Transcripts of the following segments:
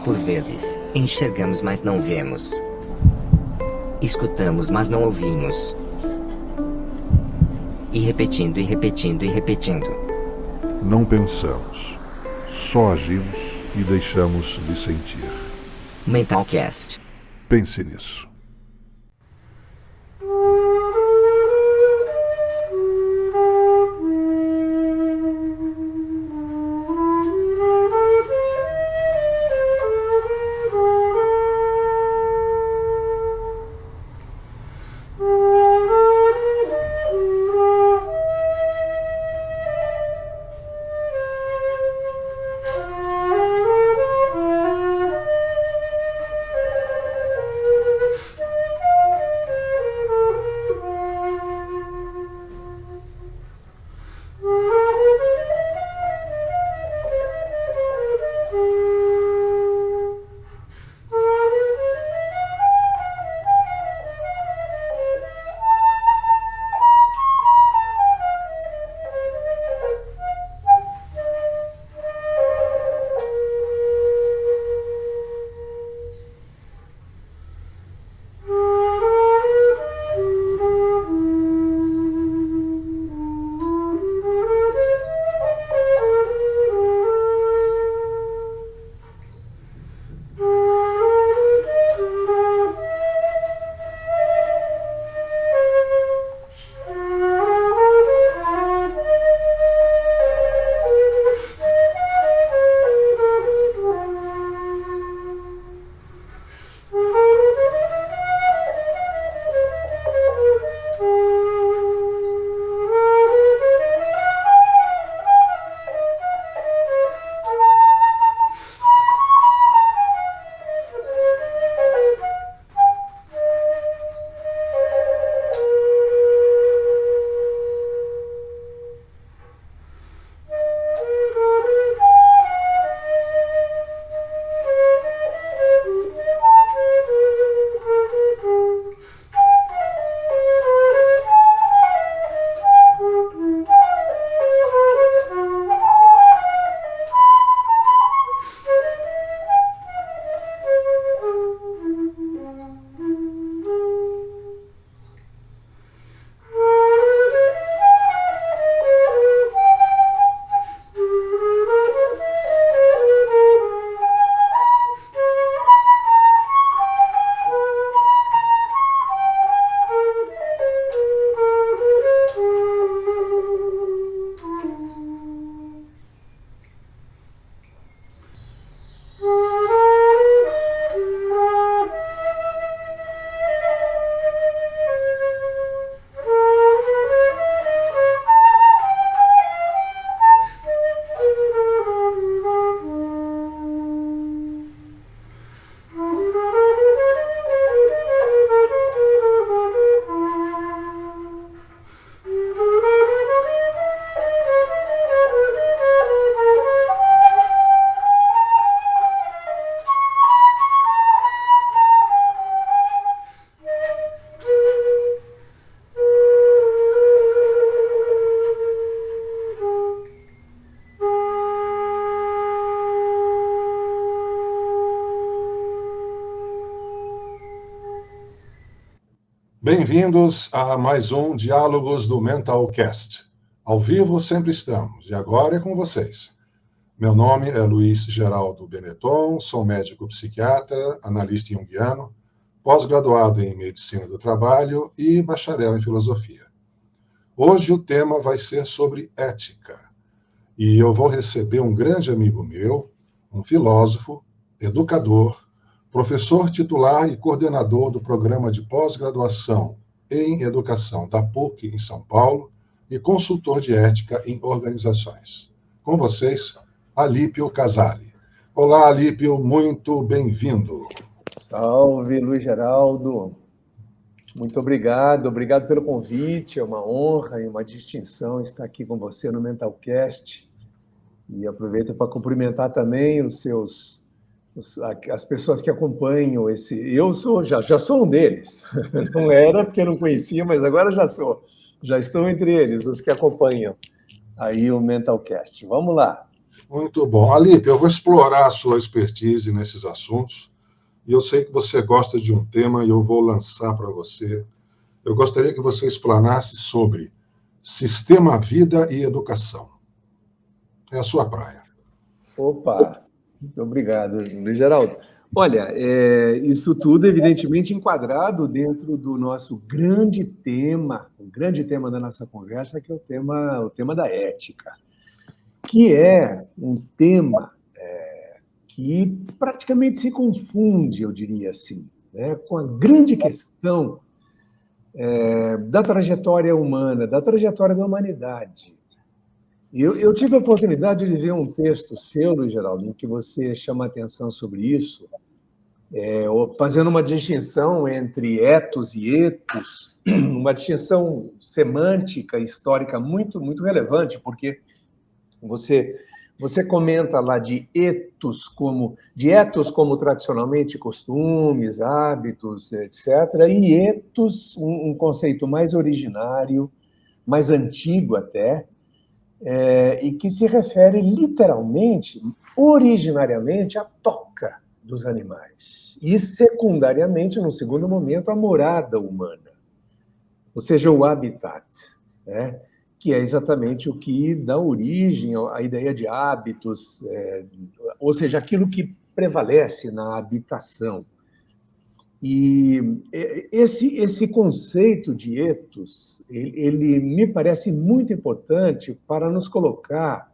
Por vezes, enxergamos, mas não vemos. Escutamos, mas não ouvimos. E repetindo, e repetindo, e repetindo. Não pensamos, só agimos e deixamos de sentir. Mentalcast. Pense nisso. Bem-vindos a mais um Diálogos do Mentalcast. Ao vivo sempre estamos, e agora é com vocês. Meu nome é Luiz Geraldo Benetton, sou médico psiquiatra, analista junguiano, pós-graduado em Medicina do Trabalho e bacharel em Filosofia. Hoje o tema vai ser sobre ética, e eu vou receber um grande amigo meu, um filósofo, educador, professor titular e coordenador do programa de pós-graduação em educação da PUC em São Paulo e consultor de ética em organizações. Com vocês, Alípio Casali. Olá, Alípio, muito bem-vindo. Salve, Luiz Geraldo. Muito obrigado pelo convite, é uma honra e uma distinção estar aqui com você no Mentalcast. E aproveito para cumprimentar também as pessoas que acompanham esse... Eu já sou um deles. Não era porque eu não conhecia, mas agora já sou. Já estou entre eles, os que acompanham aí o Mentalcast. Vamos lá. Muito bom. Alípio, eu vou explorar a sua expertise nesses assuntos, e eu sei que você gosta de um tema, e eu vou lançar para você. Eu gostaria que você explanasse sobre sistema, vida e educação. É a sua praia. Opa, muito obrigado, Luiz Geraldo. Olha, isso tudo evidentemente enquadrado dentro do nosso grande tema, o grande tema da nossa conversa, que é o tema da ética, que é um tema que praticamente se confunde, eu diria assim, né, com a grande questão da trajetória humana, da trajetória da humanidade. Eu tive a oportunidade de ver um texto seu, Luiz Geraldo, em que você chama atenção sobre isso, fazendo uma distinção entre ethos e etos, uma distinção semântica, histórica muito, muito relevante, porque você comenta lá de etos como tradicionalmente costumes, hábitos, etc., e etos, um conceito mais originário, mais antigo até, e que se refere literalmente, originariamente, à toca dos animais, e secundariamente, no segundo momento, à morada humana, ou seja, o habitat, né? Que é exatamente o que dá origem à ideia de hábitos, ou seja, aquilo que prevalece na habitação. E esse conceito de ethos, ele me parece muito importante para nos colocar,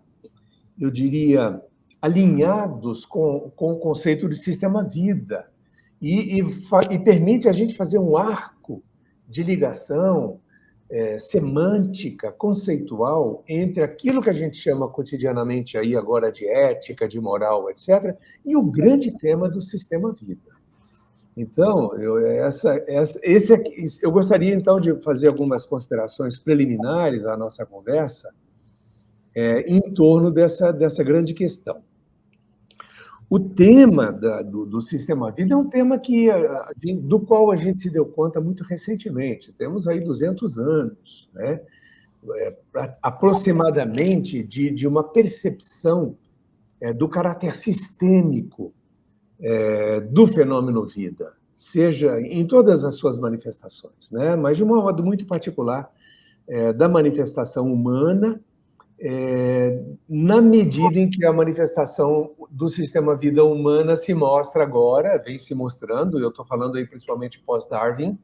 eu diria, alinhados com o conceito de sistema-vida, e permite a gente fazer um arco de ligação semântica, conceitual, entre aquilo que a gente chama cotidianamente aí agora de ética, de moral, etc., e o grande tema do sistema-vida. Então, eu gostaria, então, de fazer algumas considerações preliminares à nossa conversa em torno dessa grande questão. O tema do sistema-vida é um tema do qual a gente se deu conta muito recentemente. Temos aí 200 anos, né? Aproximadamente, de uma percepção do caráter sistêmico do fenômeno vida, seja em todas as suas manifestações, né? Mas de um modo muito particular, da manifestação humana, na medida em que a manifestação do sistema vida humana se mostra agora, vem se mostrando, eu estou falando aí principalmente pós-Darwin,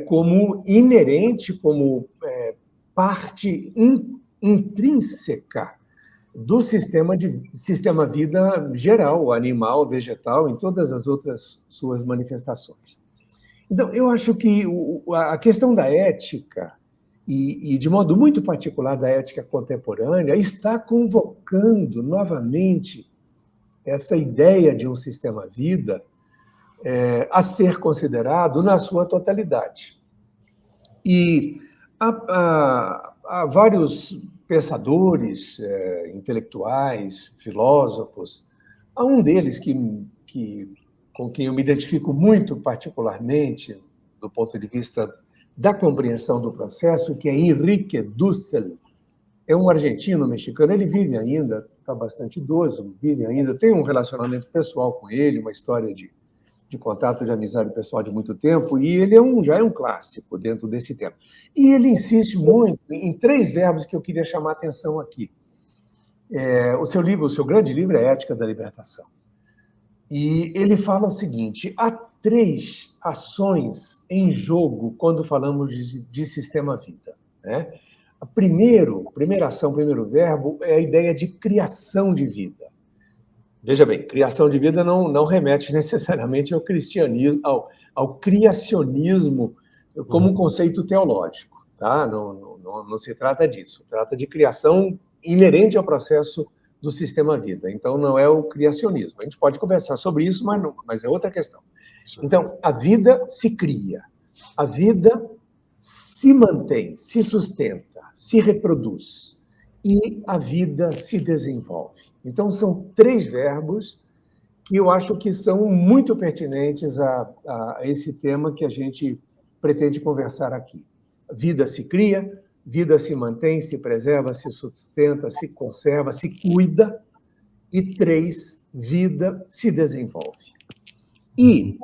como inerente, como parte intrínseca do sistema vida geral, animal, vegetal, em todas as outras suas manifestações. Então, eu acho que a questão da ética, e de modo muito particular da ética contemporânea, está convocando novamente essa ideia de um sistema-vida a ser considerado na sua totalidade. E há vários pensadores, intelectuais, filósofos, há um deles com quem eu me identifico muito particularmente, do ponto de vista da compreensão do processo, que é Henrique Dussel. É um argentino-mexicano, ele vive ainda, está bastante idoso, vive ainda, tem um relacionamento pessoal com ele, uma história de contato, de amizade pessoal de muito tempo, e ele já é um clássico dentro desse tema. E ele insiste muito em 3 verbos que eu queria chamar a atenção aqui. O seu grande livro é Ética da Libertação. E ele fala o seguinte: há 3 ações em jogo quando falamos de sistema-vida, né? A primeira ação, primeiro verbo, é a ideia de criação de vida. Veja bem, criação de vida não remete necessariamente ao cristianismo, ao criacionismo como um conceito teológico, tá? Não se trata disso. Trata de criação inerente ao processo do sistema-vida. Então, não é o criacionismo. A gente pode conversar sobre isso, mas é outra questão. Então, a vida se cria, a vida se mantém, se sustenta, se reproduz e a vida se desenvolve. Então, são 3 verbos que eu acho que são muito pertinentes a esse tema que a gente pretende conversar aqui. A vida se cria, vida se mantém, se preserva, se sustenta, se conserva, se cuida. E 3, vida se desenvolve. E,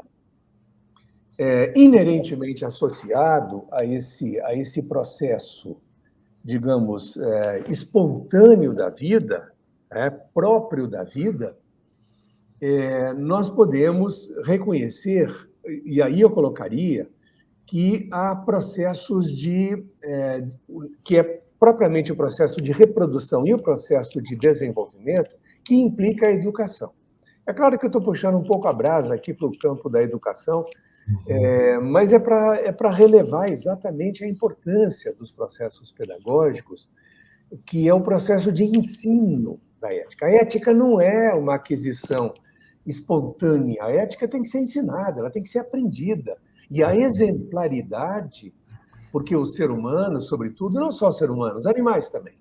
inerentemente associado a esse processo, digamos, espontâneo da vida, próprio da vida, nós podemos reconhecer, e aí eu colocaria, que há processos que é propriamente o processo de reprodução e o processo de desenvolvimento que implica a educação. É claro que eu estou puxando um pouco a brasa aqui para o campo da educação, mas é para relevar exatamente a importância dos processos pedagógicos, que é o processo de ensino da ética. A ética não é uma aquisição espontânea, a ética tem que ser ensinada, ela tem que ser aprendida. E a exemplaridade, porque o ser humano, sobretudo, não só o ser humano, os animais também,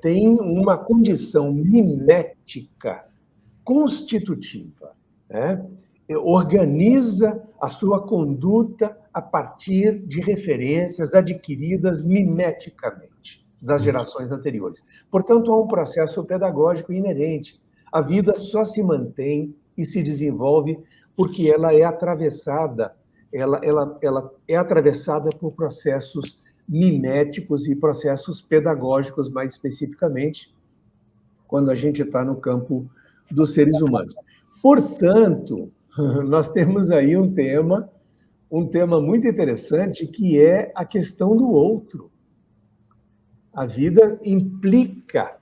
tem uma condição mimética constitutiva, organiza a sua conduta a partir de referências adquiridas mimeticamente das gerações anteriores. Portanto, há um processo pedagógico inerente. A vida só se mantém e se desenvolve porque ela é atravessada, ela é atravessada por processos miméticos e processos pedagógicos, mais especificamente, quando a gente está no campo dos seres humanos. Portanto, nós temos aí um tema muito interessante, que é a questão do outro. A vida implica,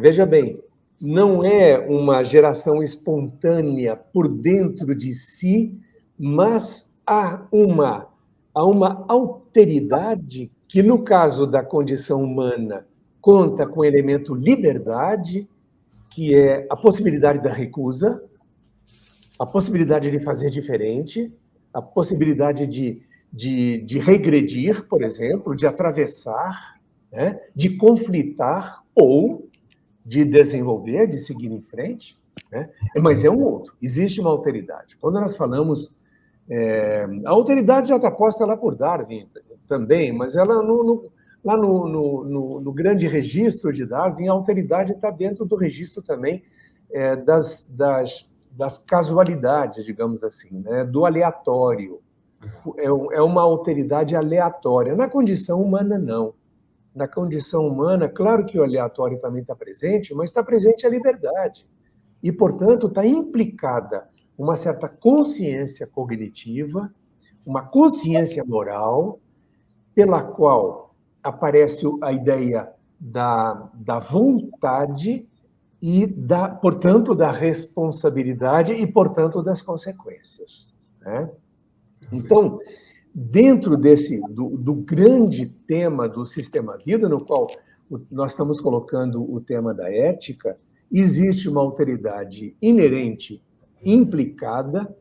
veja bem, não é uma geração espontânea por dentro de si, mas há uma alteridade que, no caso da condição humana, conta com o elemento liberdade, que é a possibilidade da recusa, a possibilidade de fazer diferente, a possibilidade de regredir, por exemplo, de atravessar, de conflitar ou de desenvolver, de seguir em frente, mas é um outro. Existe uma alteridade. Quando nós falamos... a alteridade já está posta lá por Darwin também, mas ela lá no grande registro de Darwin, a alteridade está dentro do registro também das casualidades, digamos assim, do aleatório. É uma alteridade aleatória. Na condição humana, não. Na condição humana, claro que o aleatório também está presente, mas está presente a liberdade. E, portanto, está implicada uma certa consciência cognitiva, uma consciência moral, pela qual aparece a ideia da vontade e, portanto, da responsabilidade e, portanto, das consequências. Então, dentro do grande tema do sistema vida, no qual nós estamos colocando o tema da ética, existe uma alteridade inerente, implicada,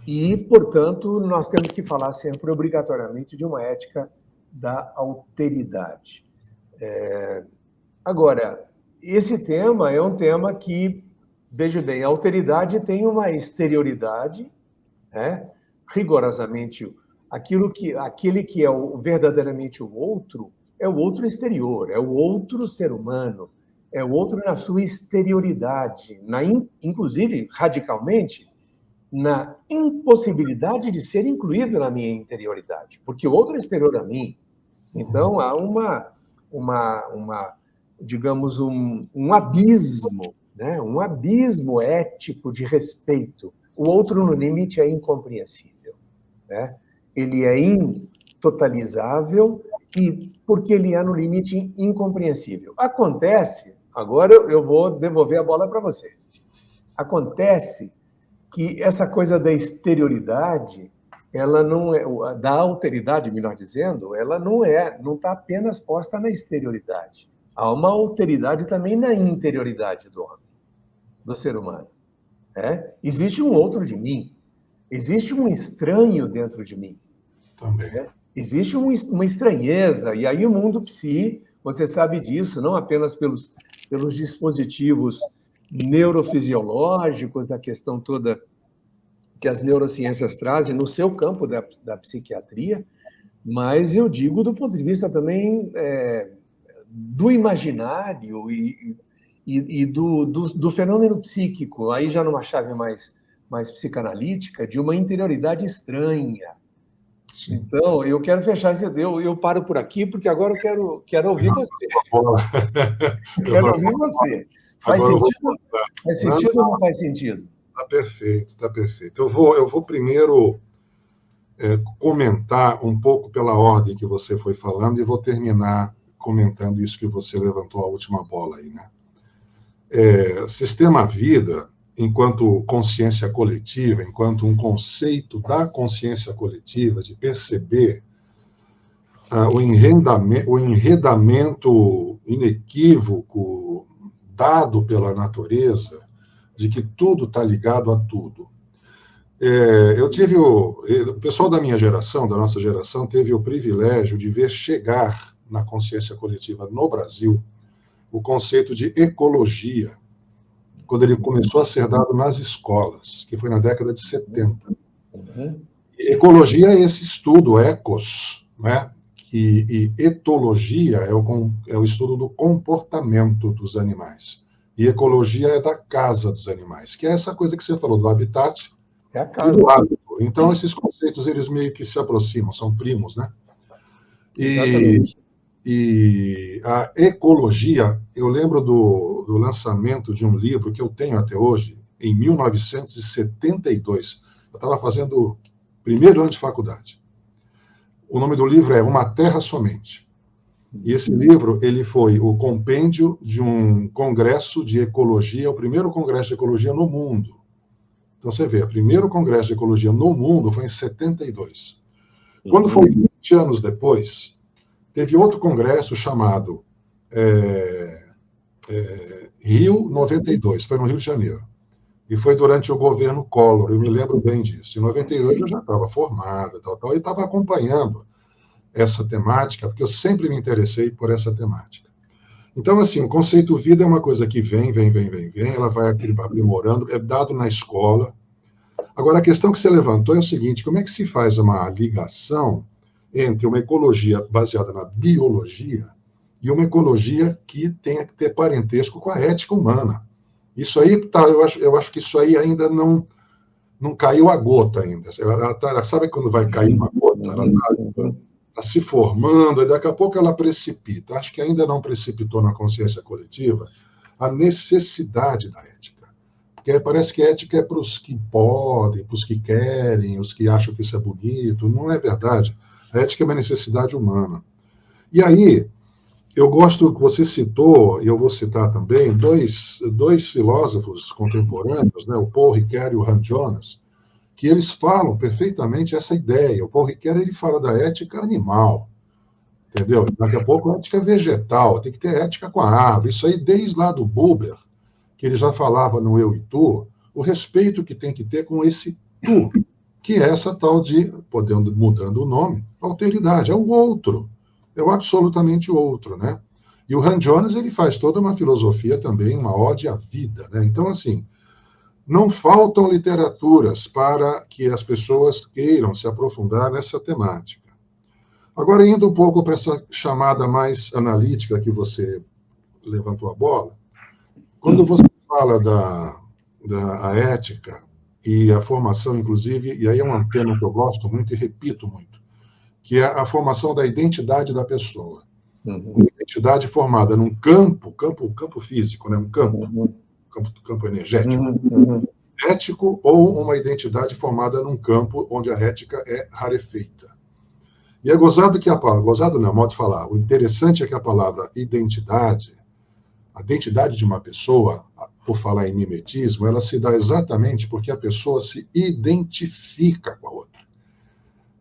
e, portanto, nós temos que falar sempre, obrigatoriamente, de uma ética da alteridade. Agora, esse tema é um tema que, veja bem, a alteridade tem uma exterioridade, rigorosamente, aquele que é verdadeiramente o outro, é o outro exterior, é o outro ser humano, é o outro na sua exterioridade, inclusive, radicalmente, na impossibilidade de ser incluído na minha interioridade, porque o outro é exterior a mim. Então, há digamos, um abismo, um abismo ético de respeito. O outro, no limite, é incompreensível. Ele é intotalizável porque ele é, no limite, incompreensível. Acontece, agora eu vou devolver a bola para você. Acontece que essa coisa da exterioridade, ela não é, da alteridade, melhor dizendo, ela não está apenas posta na exterioridade. Há uma alteridade também na interioridade do homem, do ser humano. Existe um outro de mim, existe um estranho dentro de mim. Também. Existe uma estranheza, e aí o mundo psi, você sabe disso, não apenas pelos dispositivos neurofisiológicos, da questão toda que as neurociências trazem no seu campo da psiquiatria, mas eu digo do ponto de vista também do imaginário e do fenômeno psíquico, aí já numa chave mais psicanalítica, de uma interioridade estranha. Sim. Então, eu quero fechar esse... Eu paro por aqui, porque agora eu quero ouvir você. Quero ouvir você. Faz sentido? Faz sentido ou não faz sentido? Tá perfeito, tá perfeito. Eu vou primeiro comentar um pouco pela ordem que você foi falando e vou terminar comentando isso que você levantou a última bola aí, né? Sistema vida, enquanto consciência coletiva, enquanto um conceito da consciência coletiva, de perceber o enredamento inequívoco dado pela natureza, de que tudo está ligado a tudo. O pessoal da minha geração, da nossa geração, teve o privilégio de ver chegar na consciência coletiva no Brasil o conceito de ecologia, quando ele começou a ser dado nas escolas, que foi na década de 70. Ecologia é esse estudo, ecos, né? E etologia é o estudo do comportamento dos animais. E ecologia é da casa dos animais, que é essa coisa que você falou, do habitat e do hábito. Então, esses conceitos, eles meio que se aproximam, são primos, né? E a ecologia, eu lembro do lançamento de um livro que eu tenho até hoje, em 1972. Eu estava fazendo o primeiro ano de faculdade. O nome do livro é Uma Terra Somente. E esse livro, ele foi o compêndio de um congresso de ecologia, o primeiro congresso de ecologia no mundo. Então, você vê, o primeiro congresso de ecologia no mundo foi em 72. Quando foi 20 anos depois, teve outro congresso chamado Rio 92, foi no Rio de Janeiro. E foi durante o governo Collor, eu me lembro bem disso. Em 92 eu já estava formada, e estava acompanhando essa temática, porque eu sempre me interessei por essa temática. Então, assim, o conceito vida é uma coisa que vem, ela vai aprimorando, é dado na escola. Agora, a questão que você levantou é o seguinte: como é que se faz uma ligação entre uma ecologia baseada na biologia e uma ecologia que tenha que ter parentesco com a ética humana? Isso aí, eu acho que isso aí ainda não caiu a gota ainda. Ela sabe quando vai cair uma gota? Ela está se formando, e daqui a pouco ela precipita. Acho que ainda não precipitou na consciência coletiva a necessidade da ética. Porque parece que a ética é para os que podem, para os que querem, os que acham que isso é bonito. Não é verdade. A ética é uma necessidade humana. E aí, eu gosto que você citou, e eu vou citar também, dois filósofos contemporâneos, né, o Paul Ricoeur e o Hans Jonas, que eles falam perfeitamente essa ideia. O Paul Ricoeur, ele fala da ética animal, entendeu? Daqui a pouco a ética vegetal, tem que ter ética com a árvore. Isso aí desde lá do Buber, que ele já falava no eu e tu, o respeito que tem que ter com esse tu, que é essa tal de, mudando o nome, alteridade, é o outro. É o absolutamente outro, né? E o Hans Jonas, ele faz toda uma filosofia também, uma ode à vida, né? Então, assim, não faltam literaturas para que as pessoas queiram se aprofundar nessa temática. Agora, indo um pouco para essa chamada mais analítica que você levantou a bola, quando você fala da ética e a formação, inclusive, e aí é um tema que eu gosto muito e repito muito, que é a formação da identidade da pessoa. Uma identidade formada num campo físico, né? Um campo energético, ético, ou uma identidade formada num campo onde a ética é rarefeita. E é gozado que a palavra, gozado não, modo de falar, o interessante é que a palavra identidade, a identidade de uma pessoa, por falar em mimetismo, ela se dá exatamente porque a pessoa se identifica com a outra.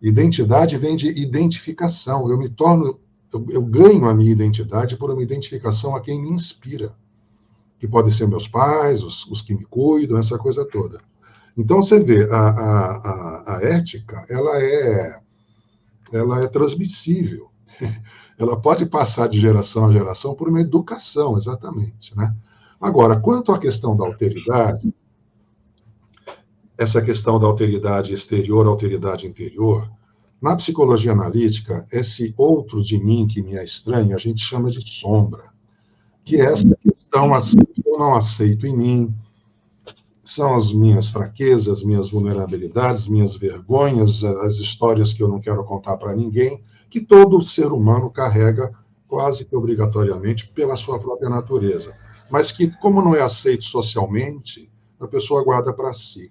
Identidade vem de identificação. Eu ganho a minha identidade por uma identificação a quem me inspira, que podem ser meus pais, os que me cuidam, essa coisa toda. Então, você vê, a ética, ela é transmissível. Ela pode passar de geração a geração por uma educação, exatamente, né? Agora, quanto à questão da alteridade, essa questão da alteridade exterior, alteridade interior, Na psicologia analítica, esse outro de mim que me é estranho, a gente chama de sombra, que é essa questão assim, que eu não aceito em mim, são as minhas fraquezas, minhas vulnerabilidades, minhas vergonhas, as histórias que eu não quero contar para ninguém, que todo ser humano carrega quase que obrigatoriamente pela sua própria natureza, mas que, como não é aceito socialmente, a pessoa guarda para si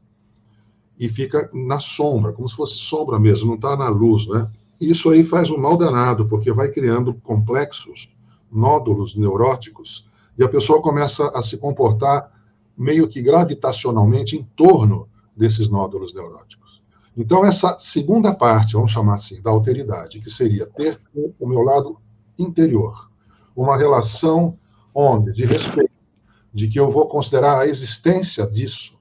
e fica na sombra, como se fosse sombra mesmo, não está na luz, né? Isso aí faz um mal danado, porque vai criando complexos, nódulos neuróticos, e a pessoa começa a se comportar meio que gravitacionalmente em torno desses nódulos neuróticos. Então, essa segunda parte, vamos chamar assim, da alteridade, que seria ter o meu lado interior, uma relação onde, de respeito, de que eu vou considerar a existência disso,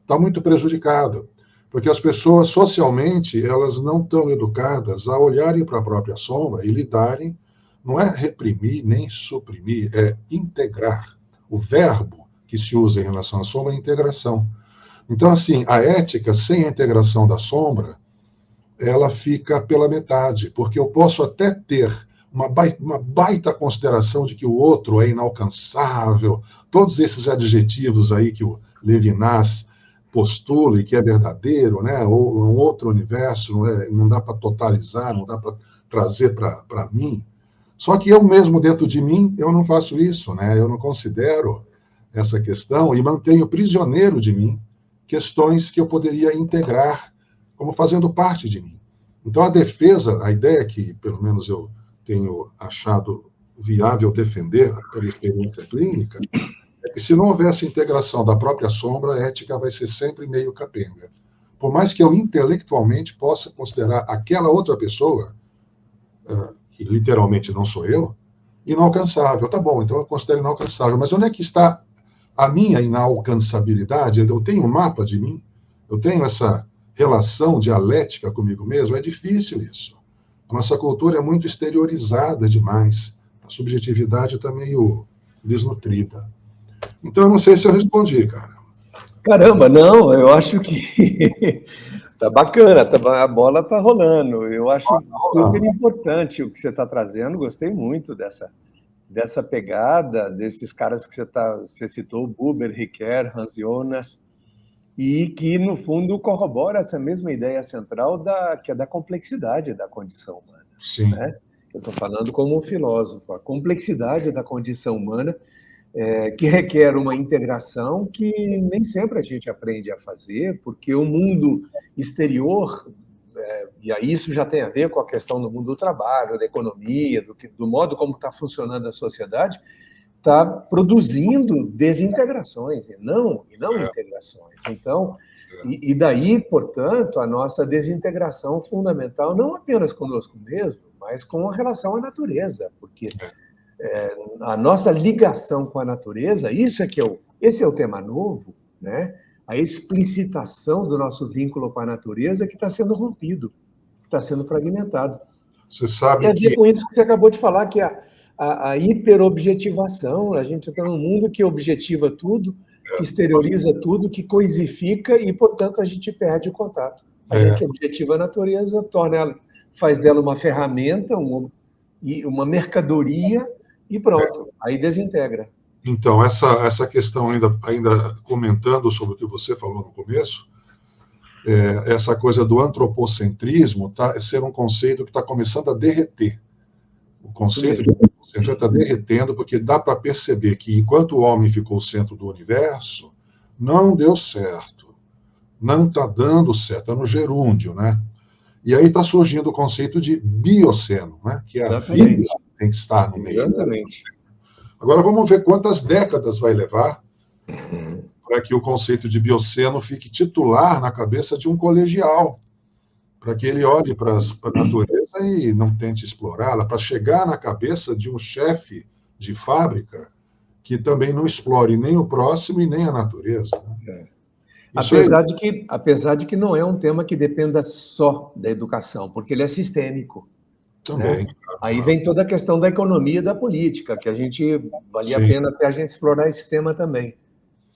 está muito prejudicada, porque as pessoas, socialmente, elas não estão educadas a olharem para a própria sombra e lidarem, não é reprimir nem suprimir, é integrar. O verbo que se usa em relação à sombra é integração. Então, assim, a ética sem a integração da sombra, ela fica pela metade, porque eu posso até ter uma baita consideração de que o outro é inalcançável, todos esses adjetivos aí que o Levinas postula e que é verdadeiro, né? Ou um outro universo, não dá para totalizar, não dá para trazer para mim. Só que eu mesmo, dentro de mim, eu não faço isso, né? Eu não considero essa questão e mantenho prisioneiro de mim questões que eu poderia integrar como fazendo parte de mim. Então, a defesa, a ideia que, pelo menos, eu tenho achado viável defender pela experiência clínica, é que se não houvesse integração da própria sombra, a ética vai ser sempre meio capenga. Por mais que eu intelectualmente possa considerar aquela outra pessoa, que literalmente não sou eu, inalcançável. Tá bom, então eu considero inalcançável. Mas onde é que está a minha inalcançabilidade? Eu tenho um mapa de mim? Eu tenho essa relação dialética comigo mesmo? É difícil isso. A nossa cultura é muito exteriorizada demais. A subjetividade está meio desnutrida. Então, eu não sei se eu respondi, cara. Caramba, não, eu acho que tá bacana, a bola tá rolando. Eu acho super importante o que você está trazendo, gostei muito dessa pegada, desses caras que você citou, Buber, Ricoeur, Hans Jonas, e que, no fundo, corrobora essa mesma ideia central que é da complexidade da condição humana. Sim. Né? Eu estou falando como um filósofo, a complexidade da condição humana, que requer uma integração que nem sempre a gente aprende a fazer, porque o mundo exterior, e aí isso já tem a ver com a questão do mundo do trabalho, da economia, do modo como está funcionando a sociedade, está produzindo desintegrações e não integrações. Então, e daí, portanto, a nossa desintegração fundamental, não apenas conosco mesmo, mas com a relação à natureza, porque a nossa ligação com a natureza, esse é o tema novo, né? A explicitação do nosso vínculo com a natureza que está sendo rompido, que está sendo fragmentado. Você sabe Tem a ver com isso que você acabou de falar, que é a hiperobjetivação. A gente está num mundo que objetiva tudo, que exterioriza tudo, que coisifica e, portanto, a gente perde o contato. A gente objetiva a natureza, faz dela uma ferramenta, uma mercadoria, e pronto, aí desintegra. Então, essa questão, ainda comentando sobre o que você falou no começo, essa coisa do antropocentrismo ser um conceito que está começando a derreter. O conceito de antropocentrismo está derretendo, porque dá para perceber que, enquanto o homem ficou o centro do universo, não deu certo. Não está dando certo, está no gerúndio, né? E aí está surgindo o conceito de bioceno, né? Que é a vida que tem que estar no meio. Exatamente. Agora vamos ver quantas décadas vai levar para que o conceito de bioceno fique titular na cabeça de um colegial, para que ele olhe para a natureza e não tente explorá-la, para chegar na cabeça de um chefe de fábrica que também não explore nem o próximo e nem a natureza. Né? Apesar de que não é um tema que dependa só da educação, porque ele é sistêmico. Também. Né? Aí vem toda a questão da economia e da política, que valia a pena até a gente explorar esse tema também,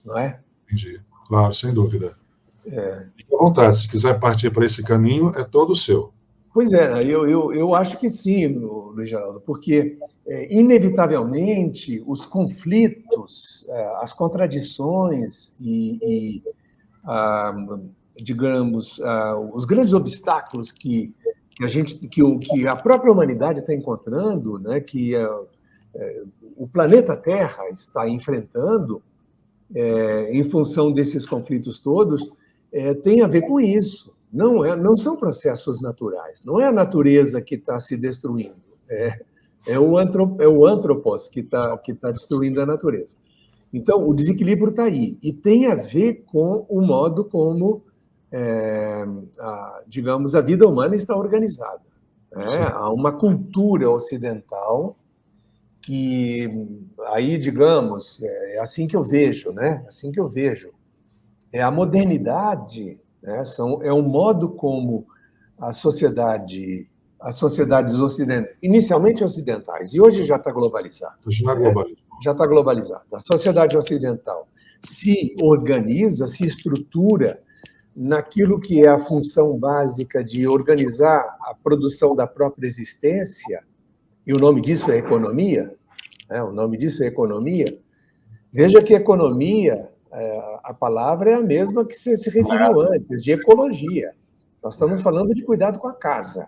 não é? Entendi. Claro, sem dúvida. Fique à vontade, se quiser partir para esse caminho, é todo seu. Pois é, eu acho que sim, Luiz Geraldo, porque, inevitavelmente, os conflitos, as contradições digamos, os grandes obstáculos que a própria humanidade está encontrando, né, o planeta Terra está enfrentando, em função desses conflitos todos, tem a ver com isso. Não são processos naturais. Não é a natureza que está se destruindo. É o antropos que está destruindo a natureza. Então, o desequilíbrio está aí. E tem a ver com o modo como, digamos, a vida humana está organizada. Há uma cultura ocidental que, aí, digamos, é assim que eu vejo, né? Assim que eu vejo. A modernidade, né, é um modo como as sociedades inicialmente ocidentais, e hoje já está globalizado. Já está globalizado. A sociedade ocidental se organiza, se estrutura naquilo que é a função básica de organizar a produção da própria existência, e o nome disso é economia, né? O nome disso é economia. Veja que economia, a palavra é a mesma que você se referiu antes, de ecologia. Nós estamos falando de cuidado com a casa.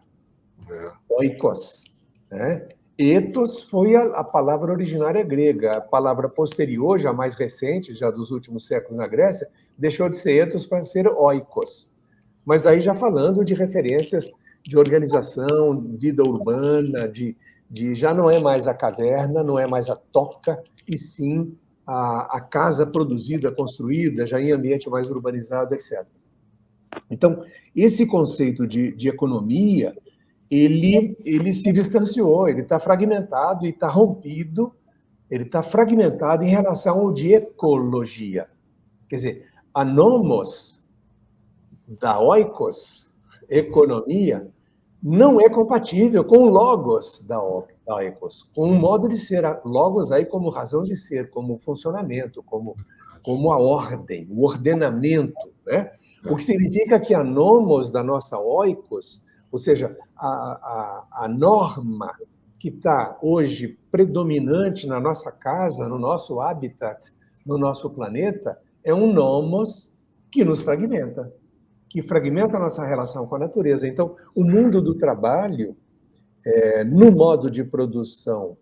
Oikos. Né? Ethos foi a palavra originária grega. A palavra posterior, já mais recente, já dos últimos séculos na Grécia, deixou de ser ethos para ser oikos. Mas aí já falando de referências de organização, vida urbana, já não é mais a caverna, não é mais a toca, e sim a casa produzida, construída, já em ambiente mais urbanizado, etc. Então, esse conceito de economia, ele se distanciou, ele está fragmentado e está rompido, ele está fragmentado em relação ao de ecologia. Quer dizer, a nomos da oikos, economia, não é compatível com o logos da oikos, com o modo de ser, logos aí como razão de ser, como funcionamento, como a ordem, o ordenamento, né? O que significa que a nomos da nossa oikos, ou seja, a norma que está hoje predominante na nossa casa, no nosso habitat, no nosso planeta, é um nomos que nos fragmenta, que fragmenta a nossa relação com a natureza. Então, o mundo do trabalho, no modo de produção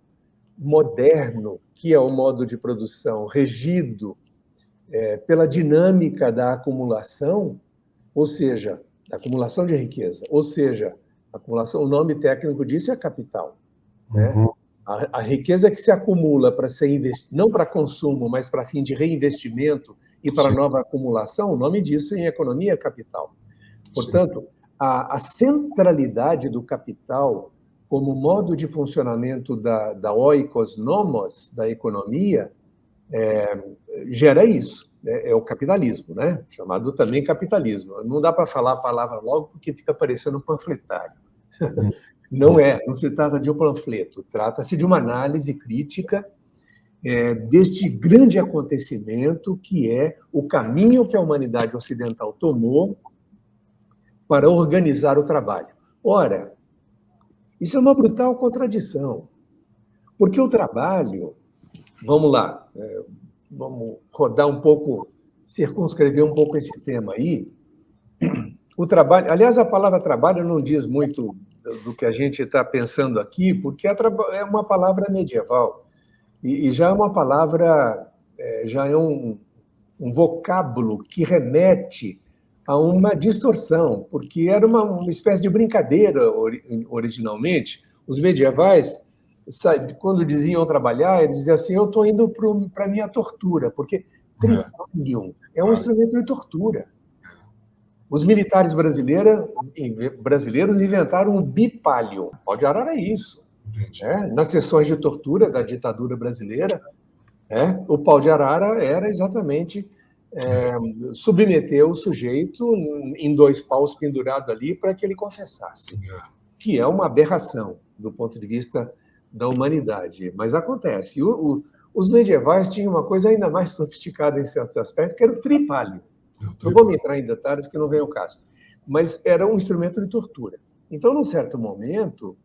moderno, que é o modo de produção regido pela dinâmica da acumulação, ou seja, da acumulação de riqueza, ou seja, acumulação, o nome técnico disso é capital. Né? A riqueza que se acumula para ser investida, não para consumo, mas para fim de reinvestimento e para nova acumulação, o nome disso em economia é capital. Portanto, a centralidade do capital como modo de funcionamento da oikos nomos, da economia, gera isso. É o capitalismo, né? Chamado também capitalismo. Não dá para falar a palavra logo porque fica parecendo um panfletário. Não se trata de um panfleto, trata-se de uma análise crítica deste grande acontecimento que é o caminho que a humanidade ocidental tomou para organizar o trabalho. Ora, isso é uma brutal contradição, porque o trabalho, vamos lá, vamos rodar um pouco, circunscrever um pouco esse tema aí. O trabalho, aliás, a palavra trabalho não diz muito do que a gente está pensando aqui, porque é uma palavra medieval, e já é uma palavra, já é um vocábulo que remete a uma distorção, porque era uma espécie de brincadeira originalmente. Os medievais, quando diziam trabalhar, eles diziam assim, eu estou indo para a minha tortura, porque tripalium é um instrumento de tortura. Os militares brasileiros inventaram o bipalium. O pau de arara é isso. Nas sessões de tortura da ditadura brasileira, o pau de arara era exatamente submeter o sujeito em 2 paus pendurados ali para que ele confessasse, que é uma aberração do ponto de vista da humanidade. Mas acontece. Os medievais tinham uma coisa ainda mais sofisticada em certos aspectos, que era o tripalho. Não vou entrar em detalhes, que não vem ao caso. Mas era um instrumento de tortura. Então, num certo momento,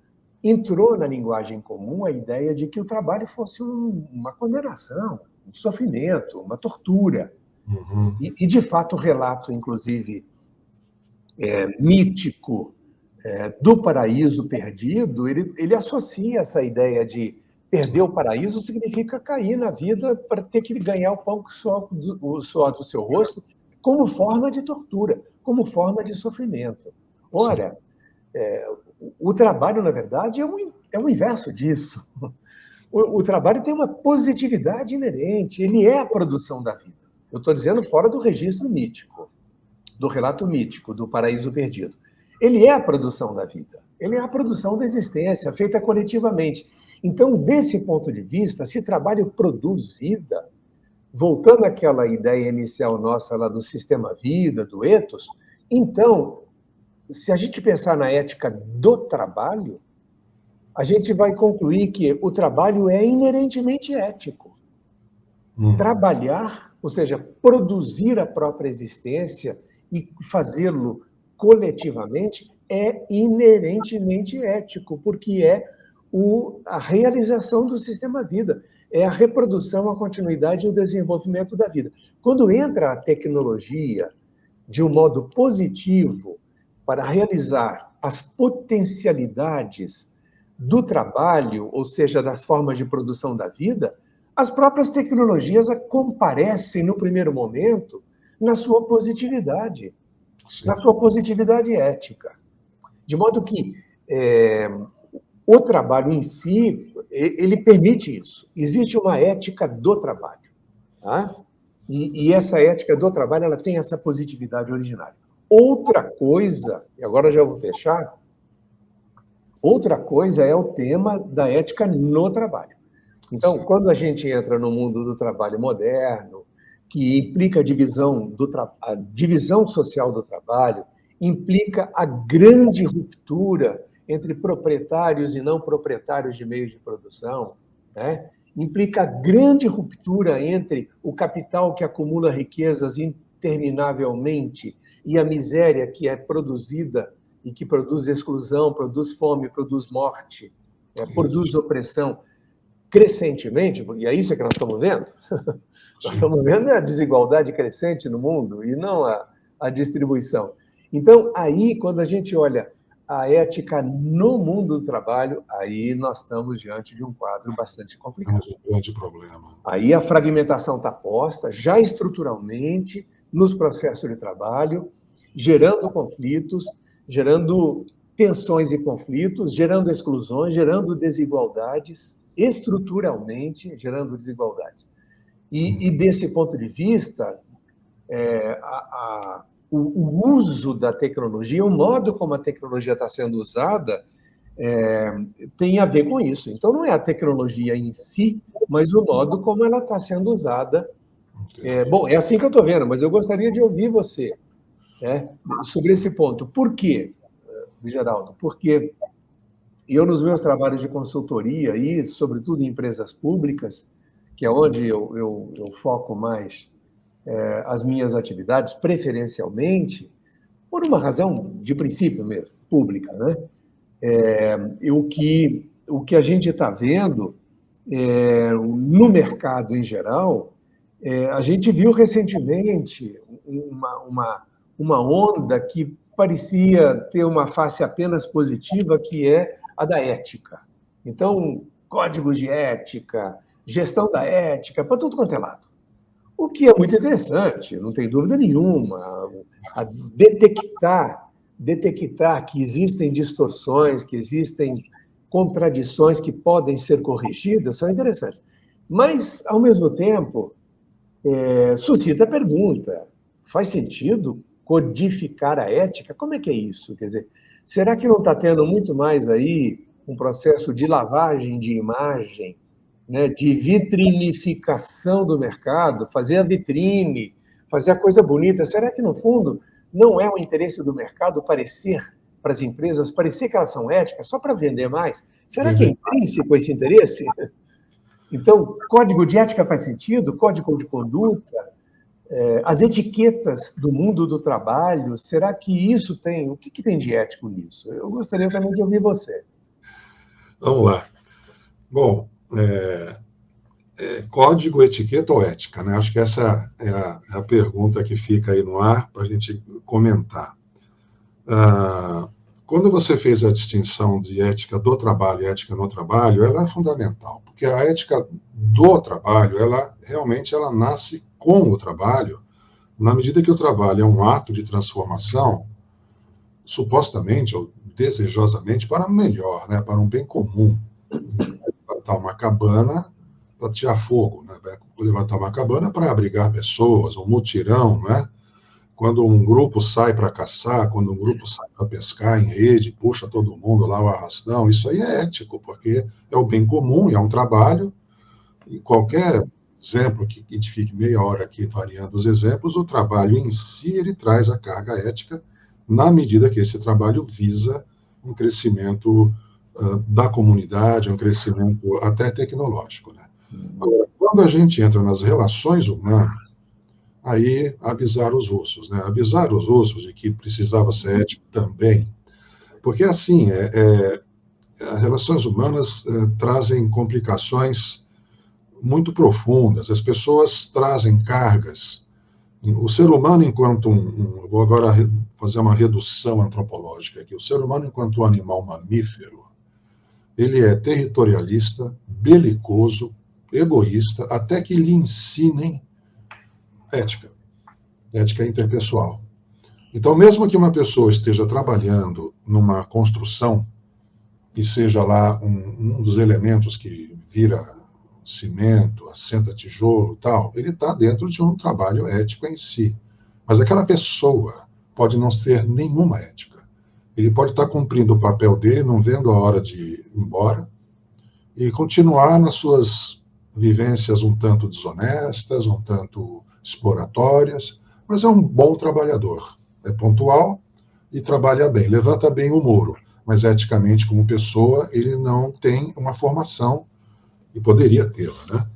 entrou na linguagem comum a ideia de que o trabalho fosse uma condenação, um sofrimento, uma tortura. Uhum. E de fato, o relato, inclusive, mítico do paraíso perdido, ele associa essa ideia de perder o paraíso significa cair na vida para ter que ganhar o pão que suor do seu rosto como forma de tortura, como forma de sofrimento. Ora, o trabalho, na verdade, é o inverso disso. O trabalho tem uma positividade inerente, ele é a produção da vida. Eu estou dizendo fora do registro mítico, do relato mítico, do paraíso perdido. Ele é a produção da vida, ele é a produção da existência, feita coletivamente. Então, desse ponto de vista, se trabalho produz vida, voltando àquela ideia inicial nossa lá do sistema vida, do ethos, então, se a gente pensar na ética do trabalho, a gente vai concluir que o trabalho é inerentemente ético. Trabalhar, ou seja, produzir a própria existência e fazê-lo coletivamente é inerentemente ético, porque é a realização do sistema vida, é a reprodução, a continuidade e o desenvolvimento da vida. Quando entra a tecnologia de um modo positivo para realizar as potencialidades do trabalho, ou seja, das formas de produção da vida, as próprias tecnologias comparecem, no primeiro momento, na sua positividade, na sua positividade ética. De modo que o trabalho em si, ele permite isso. Existe uma ética do trabalho. Tá? E essa ética do trabalho, ela tem essa positividade originária. Outra coisa, e agora já vou fechar, outra coisa é o tema da ética no trabalho. Então, quando a gente entra no mundo do trabalho moderno, que implica a divisão social do trabalho, implica a grande ruptura entre proprietários e não proprietários de meios de produção, né? Implica a grande ruptura entre o capital que acumula riquezas interminavelmente e a miséria que é produzida e que produz exclusão, produz fome, produz morte, produz opressão crescentemente, e é isso que nós estamos vendo. Nós estamos vendo a desigualdade crescente no mundo e não a distribuição. Então, aí, quando a gente olha a ética no mundo do trabalho, aí nós estamos diante de um quadro bastante complicado. É um grande problema. Aí a fragmentação está posta, já estruturalmente, nos processos de trabalho, gerando conflitos, gerando tensões e conflitos, gerando exclusões, gerando desigualdades, estruturalmente gerando desigualdades. E desse ponto de vista, o uso da tecnologia, o modo como a tecnologia está sendo usada, tem a ver com isso. Então, não é a tecnologia em si, mas o modo como ela está sendo usada. Bom, é assim que eu estou vendo, mas eu gostaria de ouvir você sobre esse ponto. Por quê, Geraldo? Porque eu, nos meus trabalhos de consultoria, e sobretudo em empresas públicas, que é onde eu foco mais as minhas atividades, preferencialmente, por uma razão de princípio mesmo, pública, né? O que a gente está vendo no mercado em geral, a gente viu recentemente uma onda que parecia ter uma face apenas positiva, que é a da ética. Então, códigos de ética, gestão da ética, para tudo quanto é lado. O que é muito interessante, não tem dúvida nenhuma, a detectar que existem distorções, que existem contradições que podem ser corrigidas, são interessantes. Mas, ao mesmo tempo, suscita a pergunta, faz sentido codificar a ética? Como é que é isso? Quer dizer, será que não está tendo muito mais aí um processo de lavagem de imagem, né, de vitrinificação do mercado, fazer a vitrine, fazer a coisa bonita? Será que, no fundo, não é o interesse do mercado parecer, para as empresas, parecer que elas são éticas só para vender mais? Será que é intrínseco esse interesse? Então, código de ética faz sentido? Código de conduta? As etiquetas do mundo do trabalho, será que isso tem... O que tem de ético nisso? Eu gostaria também de ouvir você. Vamos lá. Bom, código, etiqueta ou ética, né? Acho que essa é a pergunta que fica aí no ar para a gente comentar. Quando você fez a distinção de ética do trabalho e ética no trabalho, ela é fundamental, porque a ética do trabalho, ela realmente nasce com o trabalho, na medida que o trabalho é um ato de transformação, supostamente ou desejosamente, para melhor, né? Para um bem comum. Levantar uma cabana para tirar fogo, né? Levantar uma cabana para abrigar pessoas, um mutirão, né? Quando um grupo sai para caçar, quando um grupo sai para pescar em rede, puxa todo mundo lá o arrastão, isso aí é ético, porque é o bem comum, é um trabalho, e qualquer exemplo que a gente fique meia hora aqui variando os exemplos, o trabalho em si, ele traz a carga ética, na medida que esse trabalho visa um crescimento da comunidade, um crescimento até tecnológico, né? Agora, quando a gente entra nas relações humanas, aí avisar os russos, né? Avisar os russos de que precisava ser ético também, porque assim, as relações humanas trazem complicações muito profundas, as pessoas trazem cargas. O ser humano, enquanto vou agora fazer uma redução antropológica aqui, o ser humano, enquanto animal mamífero, ele é territorialista, belicoso, egoísta, até que lhe ensinem ética interpessoal. Então, mesmo que uma pessoa esteja trabalhando numa construção e seja lá um dos elementos que vira cimento, assenta tijolo e tal, ele está dentro de um trabalho ético em si. Mas aquela pessoa pode não ter nenhuma ética. Ele pode estar cumprindo o papel dele, não vendo a hora de ir embora, e continuar nas suas vivências um tanto desonestas, um tanto exploratórias, mas é um bom trabalhador. É pontual e trabalha bem, levanta bem o muro, mas eticamente, como pessoa, ele não tem uma formação, e poderia tê-la, né?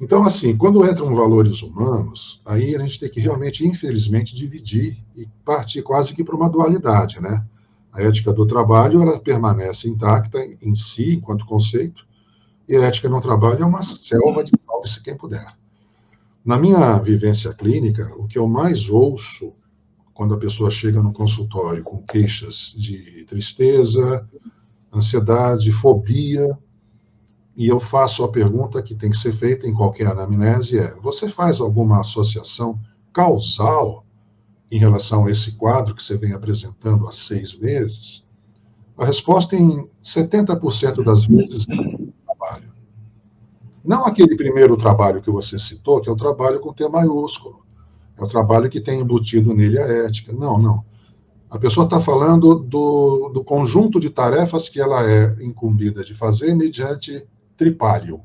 Então, assim, quando entram valores humanos, aí a gente tem que realmente, infelizmente, dividir e partir quase que para uma dualidade, né? A ética do trabalho, ela permanece intacta em si, enquanto conceito, e a ética no trabalho é uma selva de salve-se quem puder. Na minha vivência clínica, o que eu mais ouço quando a pessoa chega no consultório com queixas de tristeza, ansiedade, fobia, e eu faço a pergunta que tem que ser feita em qualquer anamnese, você faz alguma associação causal em relação a esse quadro que você vem apresentando há 6 meses? A resposta em 70% das vezes é trabalho. Não aquele primeiro trabalho que você citou, que é o trabalho com T maiúsculo. É o trabalho que tem embutido nele a ética. Não. A pessoa está falando do conjunto de tarefas que ela é incumbida de fazer mediante tripalium.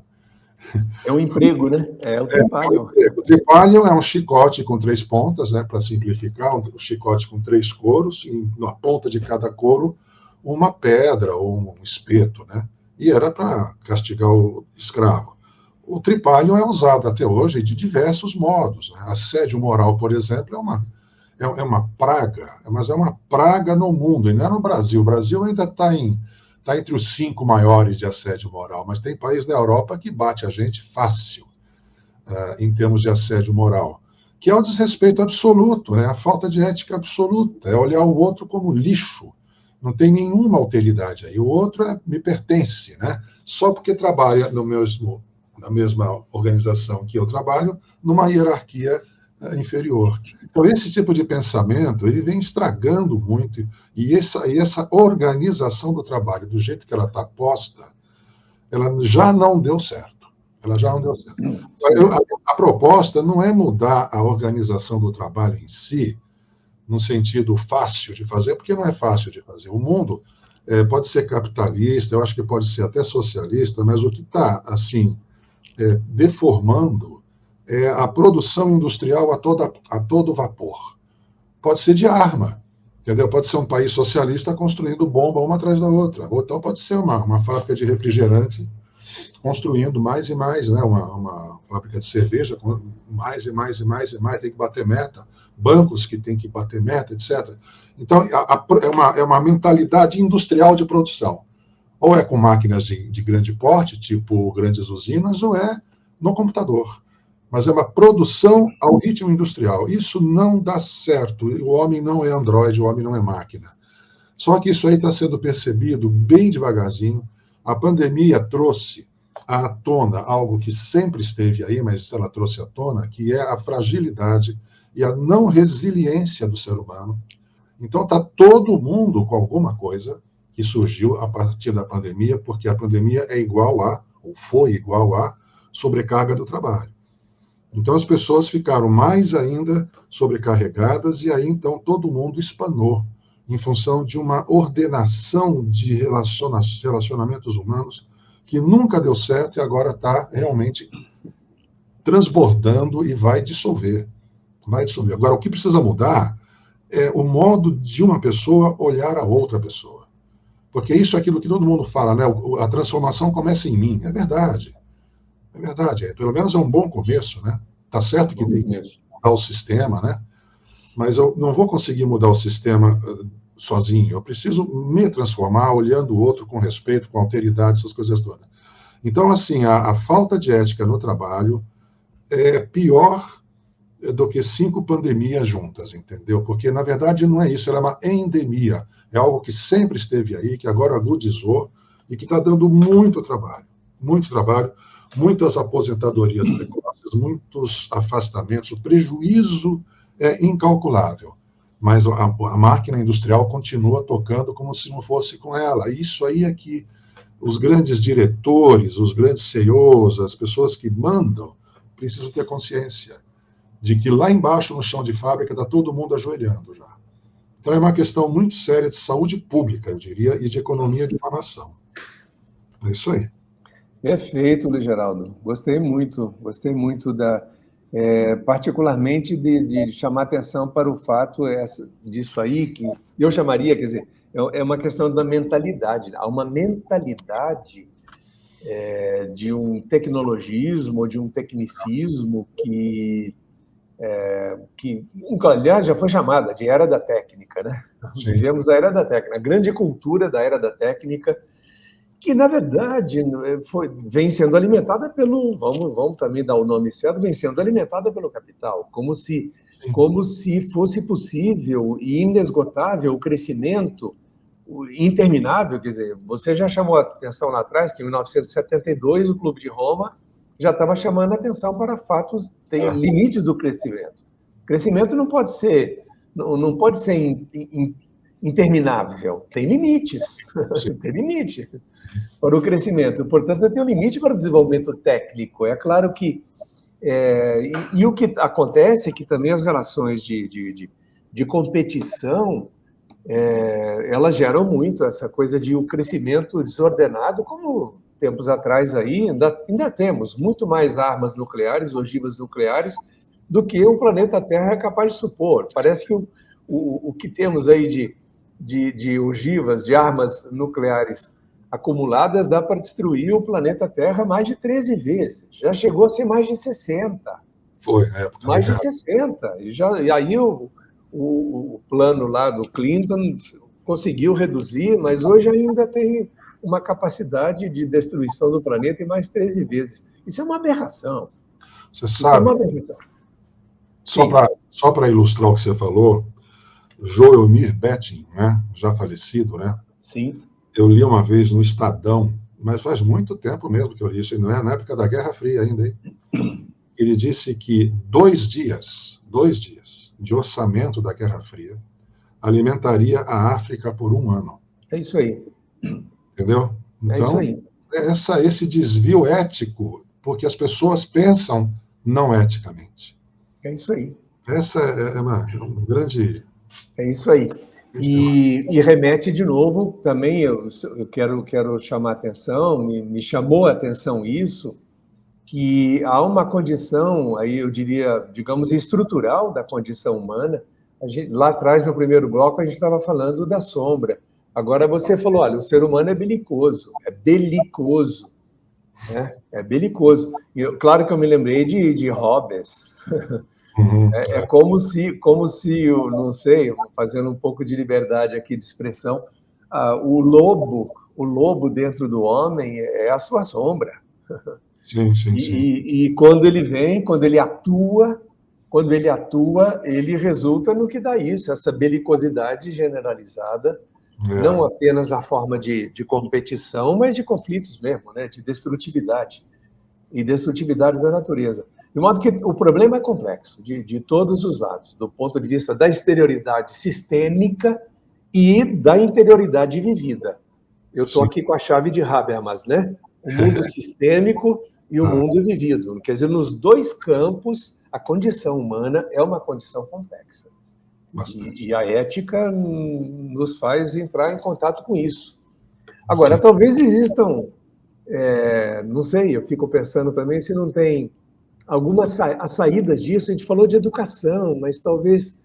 É um emprego, né? É o tripalium. O tripalium é um chicote com 3 pontas, né, para simplificar, um chicote com 3 coros, e na ponta de cada coro uma pedra ou um espeto, né? E era para castigar o escravo. O tripalium é usado até hoje de diversos modos, né? Assédio moral, por exemplo, é uma praga, mas é uma praga no mundo, e não é no Brasil. O Brasil ainda está entre os 5 maiores de assédio moral, mas tem país na Europa que bate a gente fácil, em termos de assédio moral, que é o desrespeito absoluto, é a falta de ética absoluta, é olhar o outro como lixo, não tem nenhuma alteridade aí, o outro me pertence, né? Só porque trabalha na mesma organização que eu trabalho, numa hierarquia inferior. Então, esse tipo de pensamento, ele vem estragando muito, e essa organização do trabalho, do jeito que ela está posta, ela já não deu certo. A proposta não é mudar a organização do trabalho em si, no sentido fácil de fazer, porque não é fácil de fazer. O mundo pode ser capitalista, eu acho que pode ser até socialista, mas o que está, assim, deformando é a produção industrial a todo vapor. Pode ser de arma, entendeu? Pode ser um país socialista construindo bomba uma atrás da outra. Ou então pode ser uma fábrica de refrigerante construindo mais e mais, né? Uma fábrica de cerveja com mais e mais e mais e mais, tem que bater meta, bancos que tem que bater meta, etc. Então, é uma mentalidade industrial de produção. Ou é com máquinas de grande porte, tipo grandes usinas, ou é no computador. Mas é uma produção ao ritmo industrial. Isso não dá certo. O homem não é androide, o homem não é máquina. Só que isso aí está sendo percebido bem devagarzinho. A pandemia trouxe à tona algo que sempre esteve aí, mas ela trouxe à tona, que é a fragilidade e a não resiliência do ser humano. Então está todo mundo com alguma coisa que surgiu a partir da pandemia, porque a pandemia é igual a, ou foi igual a, sobrecarga do trabalho. Então as pessoas ficaram mais ainda sobrecarregadas e aí então todo mundo espanou em função de uma ordenação de relacionamentos humanos que nunca deu certo e agora está realmente transbordando e vai dissolver. Vai dissolver. Agora, o que precisa mudar é o modo de uma pessoa olhar a outra pessoa. Porque isso é aquilo que todo mundo fala, né? A transformação começa em mim. É verdade. É verdade. Pelo menos é um bom começo, né? Tá certo que tem que mudar o sistema, né? Mas eu não vou conseguir mudar o sistema sozinho. Eu preciso me transformar olhando o outro com respeito, com alteridade, essas coisas todas. Então, assim, a falta de ética no trabalho é pior do que 5 pandemias juntas, entendeu? Porque, na verdade, não é isso, ela é uma endemia. É algo que sempre esteve aí, que agora agudizou e que está dando muito trabalho, muitas aposentadorias precoces, muitos afastamentos, o prejuízo é incalculável. Mas a máquina industrial continua tocando como se não fosse com ela. Isso aí é que os grandes diretores, os grandes CEOs, as pessoas que mandam, precisam ter consciência de que lá embaixo, no chão de fábrica, está todo mundo ajoelhando já. Então é uma questão muito séria de saúde pública, eu diria, e de economia de uma nação. É isso aí. Perfeito, Luiz Geraldo. Gostei muito particularmente de chamar atenção para o fato disso aí, que eu chamaria, quer dizer, é uma questão da mentalidade. Há uma mentalidade de um tecnologismo, de um tecnicismo que, aliás, já foi chamada de era da técnica, né? Sim. Vivemos a era da técnica, a grande cultura da era da técnica, que, na verdade, vem sendo alimentada pelo, vamos também dar o nome certo, vem sendo alimentada pelo capital, como se fosse possível e inesgotável o crescimento interminável. Quer dizer, você já chamou a atenção lá atrás que em 1972 o Clube de Roma já estava chamando a atenção para fatos, tem limites do crescimento. O crescimento não pode ser interminável, tem limites, tem limite para o crescimento. Portanto, tem um limite para o desenvolvimento técnico. É claro que... E o que acontece é que também as relações de competição, elas geram muito essa coisa de o crescimento desordenado, como tempos atrás aí, ainda temos muito mais armas nucleares, ogivas nucleares, do que o planeta Terra é capaz de supor. Parece que o que temos aí de ogivas, de armas nucleares acumuladas, dá para destruir o planeta Terra mais de 13 vezes. Já chegou a ser mais de 60. Foi, na época. Mais de 60. E aí o plano lá do Clinton conseguiu reduzir, mas hoje ainda tem uma capacidade de destruição do planeta em mais 13 vezes. Isso é uma aberração. Você sabe, só para ilustrar o que você falou, Joelmir Betting, né, já falecido, né? Sim. Eu li uma vez no Estadão, mas faz muito tempo mesmo que eu li isso, não é na época da Guerra Fria ainda, hein? Ele disse que 2 dias de orçamento da Guerra Fria alimentaria a África por 1 ano. É isso aí. Entendeu? Então, é isso aí. Esse desvio ético, porque as pessoas pensam não eticamente. É isso aí. Essa é uma grande... É isso aí. E remete de novo, também eu quero chamar a atenção, me chamou a atenção isso, que há uma condição, aí eu diria, digamos, estrutural da condição humana. Lá atrás, no primeiro bloco, a gente estava falando da sombra. Agora você falou, olha, o ser humano é belicoso. né? É belicoso. E claro que eu me lembrei de Hobbes. É como se, eu não sei, fazendo um pouco de liberdade aqui de expressão, o lobo dentro do homem é a sua sombra. Sim, sim, sim. E quando ele vem, quando ele atua, ele resulta no que dá isso, essa belicosidade generalizada, não apenas na forma de competição, mas de conflitos mesmo, né? De destrutividade, e destrutividade da natureza. De modo que o problema é complexo, de todos os lados, do ponto de vista da exterioridade sistêmica e da interioridade vivida. Eu estou aqui com a chave de Habermas, né? O mundo sistêmico e o mundo vivido. Quer dizer, nos dois campos, a condição humana é uma condição complexa. E a ética nos faz entrar em contato com isso. Agora, talvez existam, não sei, eu fico pensando também se não tem algumas saídas disso. A gente falou de educação, mas talvez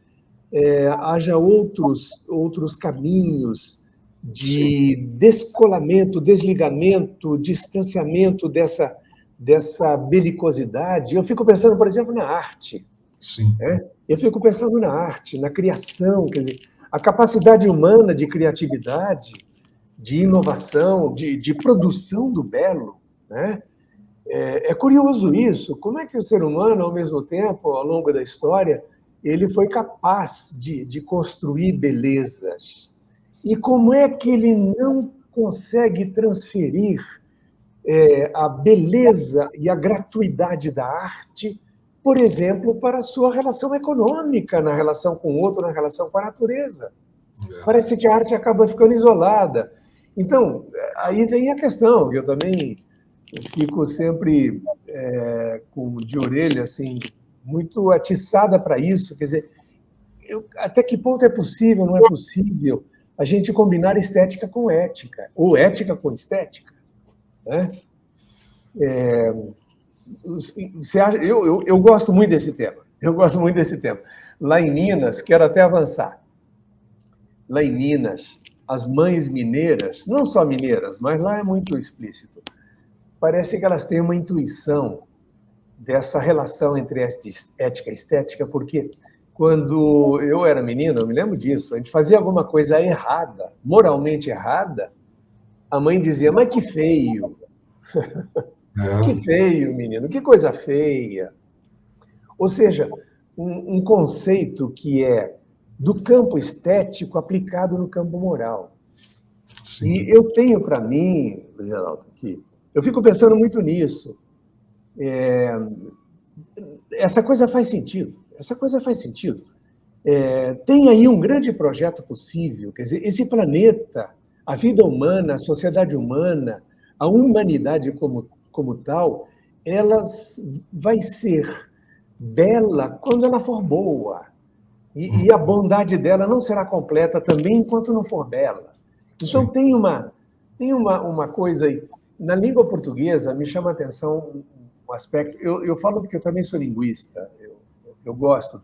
haja outros caminhos de descolamento, desligamento, distanciamento dessa belicosidade. Eu fico pensando, por exemplo, na arte. Sim. Eu fico pensando na arte, na criação, quer dizer, a capacidade humana de criatividade, de inovação, de produção do belo, né? É curioso isso. Como é que o ser humano, ao mesmo tempo, ao longo da história, ele foi capaz de construir belezas? E como é que ele não consegue transferir a beleza e a gratuidade da arte, por exemplo, para a sua relação econômica, na relação com o outro, na relação com a natureza? Parece que a arte acaba ficando isolada. Então, aí vem a questão, que eu também fico sempre de orelha, assim, muito atiçada para isso. Quer dizer, até que ponto é possível, não é possível, a gente combinar estética com ética, ou ética com estética, né? Eu gosto muito desse tema. Lá em Minas, quero até avançar. Lá em Minas, as mães mineiras, não só mineiras, mas lá é muito explícito, parece que elas têm uma intuição dessa relação entre ética e estética, porque quando eu era menino, eu me lembro disso, a gente fazia alguma coisa errada, moralmente errada, a mãe dizia, mas que feio. Que feio, menino, que coisa feia. Ou seja, um conceito que é do campo estético aplicado no campo moral. Sim. E eu tenho para mim, Geraldo, que eu fico pensando muito nisso. Essa coisa faz sentido. Tem aí um grande projeto possível. Quer dizer, esse planeta, a vida humana, a sociedade humana, a humanidade como tal, ela vai ser bela quando ela for boa. E a bondade dela não será completa também enquanto não for bela. Então, tem uma coisa aí. Na língua portuguesa, me chama a atenção um aspecto. Eu falo porque eu também sou linguista. Eu gosto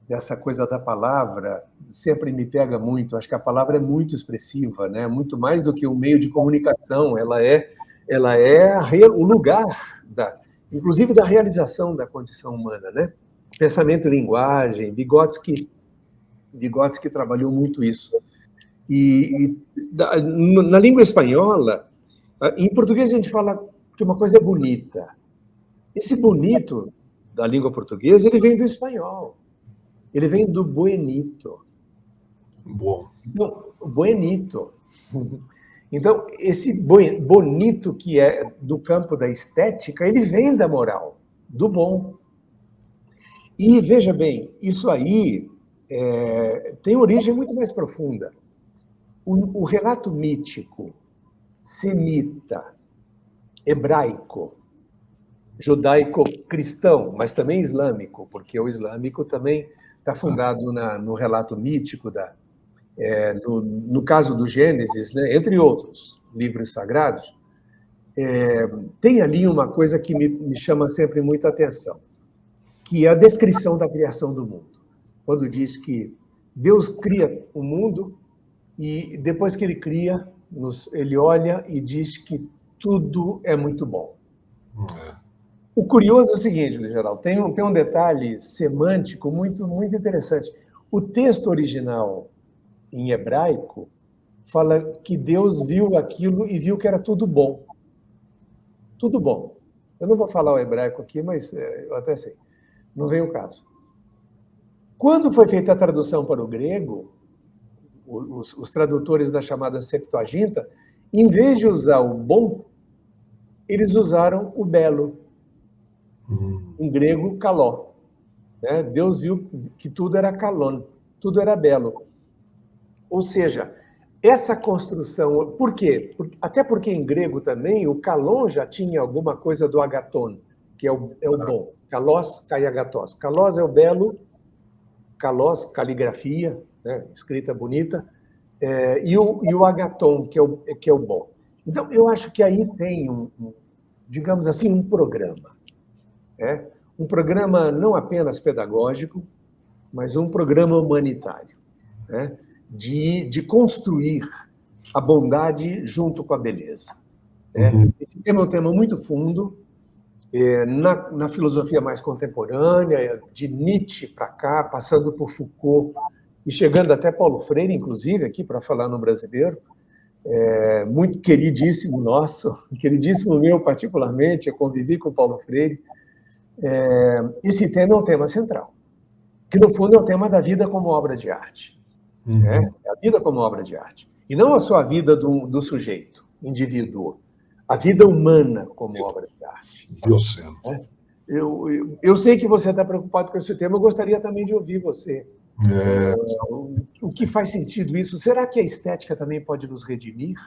dessa coisa da palavra. Sempre me pega muito. Acho que a palavra é muito expressiva, né? Muito mais do que um meio de comunicação. Ela é o lugar, inclusive, da realização da condição humana, né? Pensamento e linguagem, Vygotsky trabalhou muito isso. E na língua espanhola, em português a gente fala que uma coisa é bonita. Esse bonito da língua portuguesa, ele vem do espanhol. Ele vem do buenito. Bom. Então, buenito. Então, esse bonito que é do campo da estética, ele vem da moral, do bom. E, veja bem, isso aí tem origem muito mais profunda. O relato mítico, semita, hebraico, judaico-cristão, mas também islâmico, porque o islâmico também está fundado no relato mítico, no caso do Gênesis, né, entre outros livros sagrados, tem ali uma coisa que me chama sempre muita atenção, que é a descrição da criação do mundo. Quando diz que Deus cria o mundo e depois que ele cria, ele olha e diz que tudo é muito bom. É. O curioso é o seguinte, Luiz Geraldo, tem um detalhe semântico muito, muito interessante. O texto original em hebraico fala que Deus viu aquilo e viu que era tudo bom. Tudo bom. Eu não vou falar o hebraico aqui, mas eu até sei. Não vem o caso. Quando foi feita a tradução para o grego, os tradutores da chamada Septuaginta, em vez de usar o bom, eles usaram o belo. Em grego, kaló. Né? Deus viu que tudo era kalon, tudo era belo. Ou seja, essa construção... Por quê? Até porque em grego também o kalon já tinha alguma coisa do agaton, que é o bom. Kalos, kaiagatos. Kalos é o belo, kalos, caligrafia, né? Escrita bonita, e o agaton, que é o bom. Então, eu acho que aí tem, digamos assim, um programa. Um programa não apenas pedagógico, mas um programa humanitário, né? De construir a bondade junto com a beleza. Esse tema é um tema muito fundo, na filosofia mais contemporânea, de Nietzsche para cá, passando por Foucault, e chegando até Paulo Freire, inclusive, aqui para falar no brasileiro, muito queridíssimo nosso, queridíssimo meu particularmente, eu convivi com Paulo Freire. Esse tema é um tema central, que no fundo é o tema da vida como obra de arte. A vida como obra de arte. E não só a vida do sujeito, indivíduo, a vida humana como obra de arte. Eu sei que você está preocupado com esse tema, eu gostaria também de ouvir você. O que faz sentido isso? Será que a estética também pode nos redimir?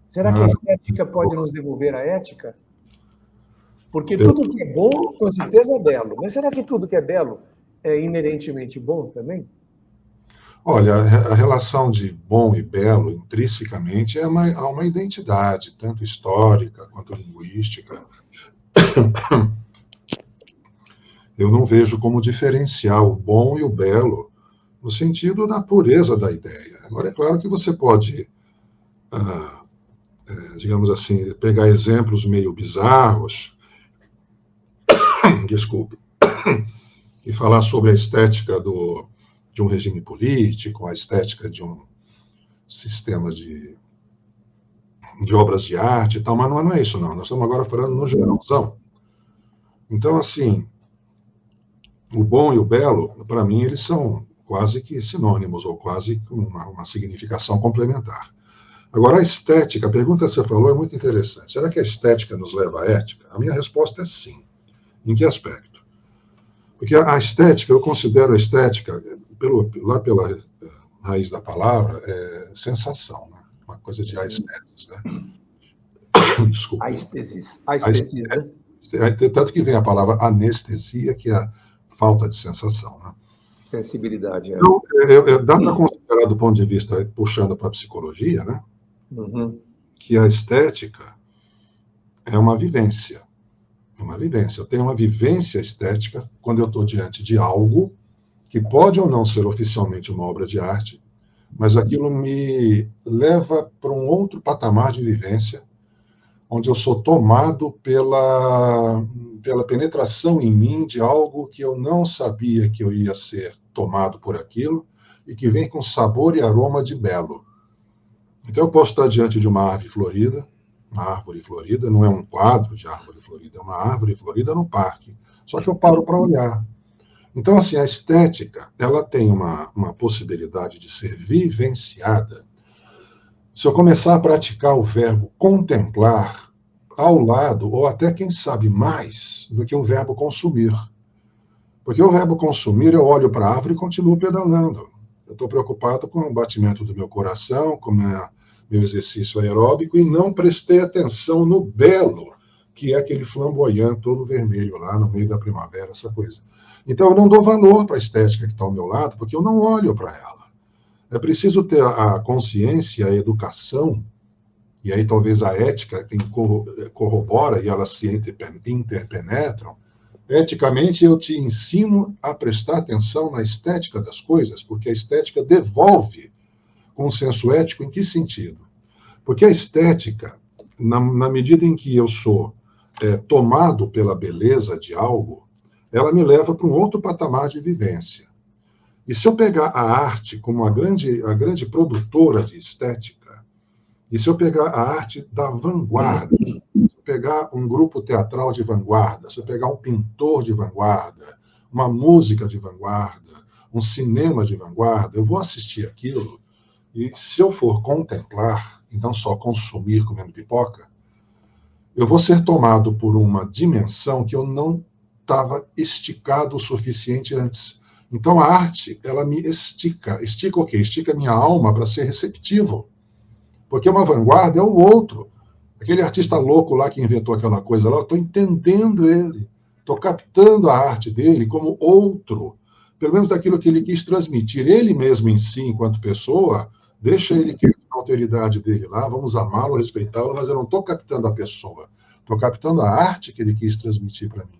Será que a estética pode nos devolver a ética? Porque tudo que é bom, com certeza é belo. Mas será que tudo que é belo é inerentemente bom também? Olha, a relação de bom e belo, intrinsecamente, há uma identidade, tanto histórica quanto linguística. Eu não vejo como diferenciar o bom e o belo no sentido da pureza da ideia. Agora, é claro que você pode, digamos assim, pegar exemplos meio bizarros, desculpe, e falar sobre a estética de um regime político, a estética de um sistema de obras de arte e tal, mas não é isso, não. Nós estamos agora falando no geralzão. Então, assim, o bom e o belo, para mim, eles são quase que sinônimos, ou quase que uma significação complementar. Agora, a estética, a pergunta que você falou é muito interessante. Será que a estética nos leva à ética? A minha resposta é sim. Em que aspecto? Porque a estética, eu considero a estética, lá pela raiz da palavra, sensação, né? Uma coisa de aesthesis, né? Desculpa. Aesthesis, né? Tanto que vem a palavra anestesia, que é a falta de sensação, né? Sensibilidade. Então, dá para considerar, do ponto de vista, puxando para a psicologia, né? Que a estética é uma vivência. Uma vivência. Eu tenho uma vivência estética quando eu estou diante de algo que pode ou não ser oficialmente uma obra de arte, mas aquilo me leva para um outro patamar de vivência, onde eu sou tomado pela penetração em mim de algo que eu não sabia que eu ia ser tomado por aquilo, e que vem com sabor e aroma de belo. Então eu posso estar diante de uma árvore florida, não é um quadro de árvore florida, é uma árvore florida no parque. Só que eu paro para olhar. Então, assim, a estética, ela tem uma possibilidade de ser vivenciada se eu começar a praticar o verbo contemplar ao lado, ou até, quem sabe, mais do que o verbo consumir. Porque o verbo consumir, eu olho para a árvore e continuo pedalando. Eu estou preocupado com o batimento do meu coração, com meu exercício aeróbico, e não prestei atenção no belo, que é aquele flamboyant todo vermelho lá no meio da primavera, essa coisa. Então eu não dou valor para a estética que está ao meu lado, porque eu não olho para ela. É preciso ter a consciência, a educação, e aí talvez a ética corrobora e elas se interpenetram. Eticamente, eu te ensino a prestar atenção na estética das coisas, porque a estética devolve com o senso ético em que sentido? Porque a estética, na medida em que eu sou tomado pela beleza de algo, ela me leva para um outro patamar de vivência. E se eu pegar a arte como a grande produtora de estética, e se eu pegar a arte da vanguarda, se eu pegar um grupo teatral de vanguarda, se eu pegar um pintor de vanguarda, uma música de vanguarda, um cinema de vanguarda, eu vou assistir aquilo, e se eu for contemplar, e não só consumir comendo pipoca, eu vou ser tomado por uma dimensão que eu não estava esticado o suficiente antes. Então a arte, ela me estica. Estica o quê? Estica a minha alma para ser receptivo. Porque uma vanguarda é o outro. Aquele artista louco lá que inventou aquela coisa lá, eu estou entendendo ele. Estou captando a arte dele como outro. Pelo menos daquilo que ele quis transmitir. Ele mesmo em si, enquanto pessoa, deixa ele que a alteridade dele lá, vamos amá-lo, respeitá-lo, mas eu não estou captando a pessoa. Estou captando a arte que ele quis transmitir para mim.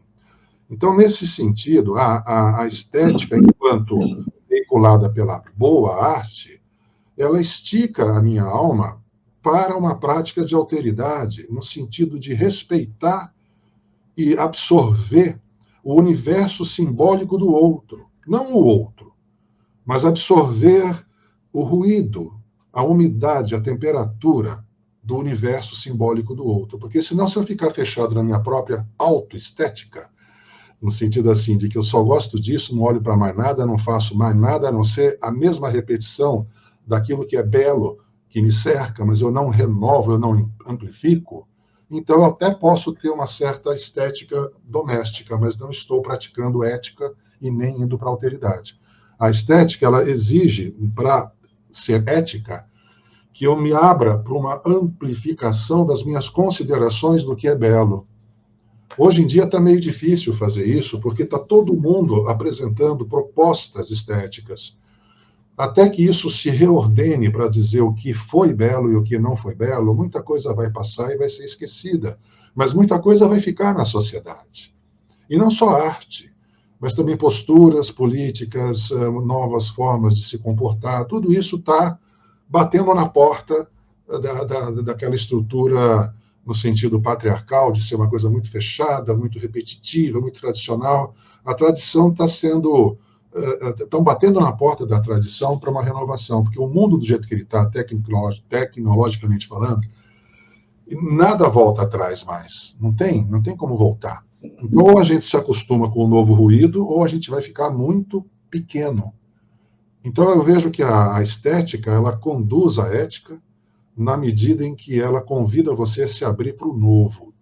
Então, nesse sentido, a estética, enquanto veiculada pela boa arte, ela estica a minha alma para uma prática de alteridade, no sentido de respeitar e absorver o universo simbólico do outro. Não o outro, mas absorver o ruído, a umidade, a temperatura do universo simbólico do outro. Porque senão, se eu ficar fechado na minha própria autoestética, no sentido assim, de que eu só gosto disso, não olho para mais nada, não faço mais nada, a não ser a mesma repetição daquilo que é belo, que me cerca, mas eu não renovo, eu não amplifico, então eu até posso ter uma certa estética doméstica, mas não estou praticando ética e nem indo para a alteridade. A estética, ela exige, para ser ética, que eu me abra para uma amplificação das minhas considerações do que é belo. Hoje em dia está meio difícil fazer isso, porque está todo mundo apresentando propostas estéticas. Até que isso se reordene para dizer o que foi belo e o que não foi belo, muita coisa vai passar e vai ser esquecida. Mas muita coisa vai ficar na sociedade. E não só arte, mas também posturas políticas, novas formas de se comportar. Tudo isso está batendo na porta daquela estrutura no sentido patriarcal, de ser uma coisa muito fechada, muito repetitiva, muito tradicional. A tradição está sendo... estão batendo na porta da tradição para uma renovação, porque o mundo do jeito que ele está, tecnologicamente falando, nada volta atrás mais. Não tem como voltar. Então, ou a gente se acostuma com o novo ruído, ou a gente vai ficar muito pequeno. Então, eu vejo que a estética, ela conduz a ética na medida em que ela convida você a se abrir para o novo.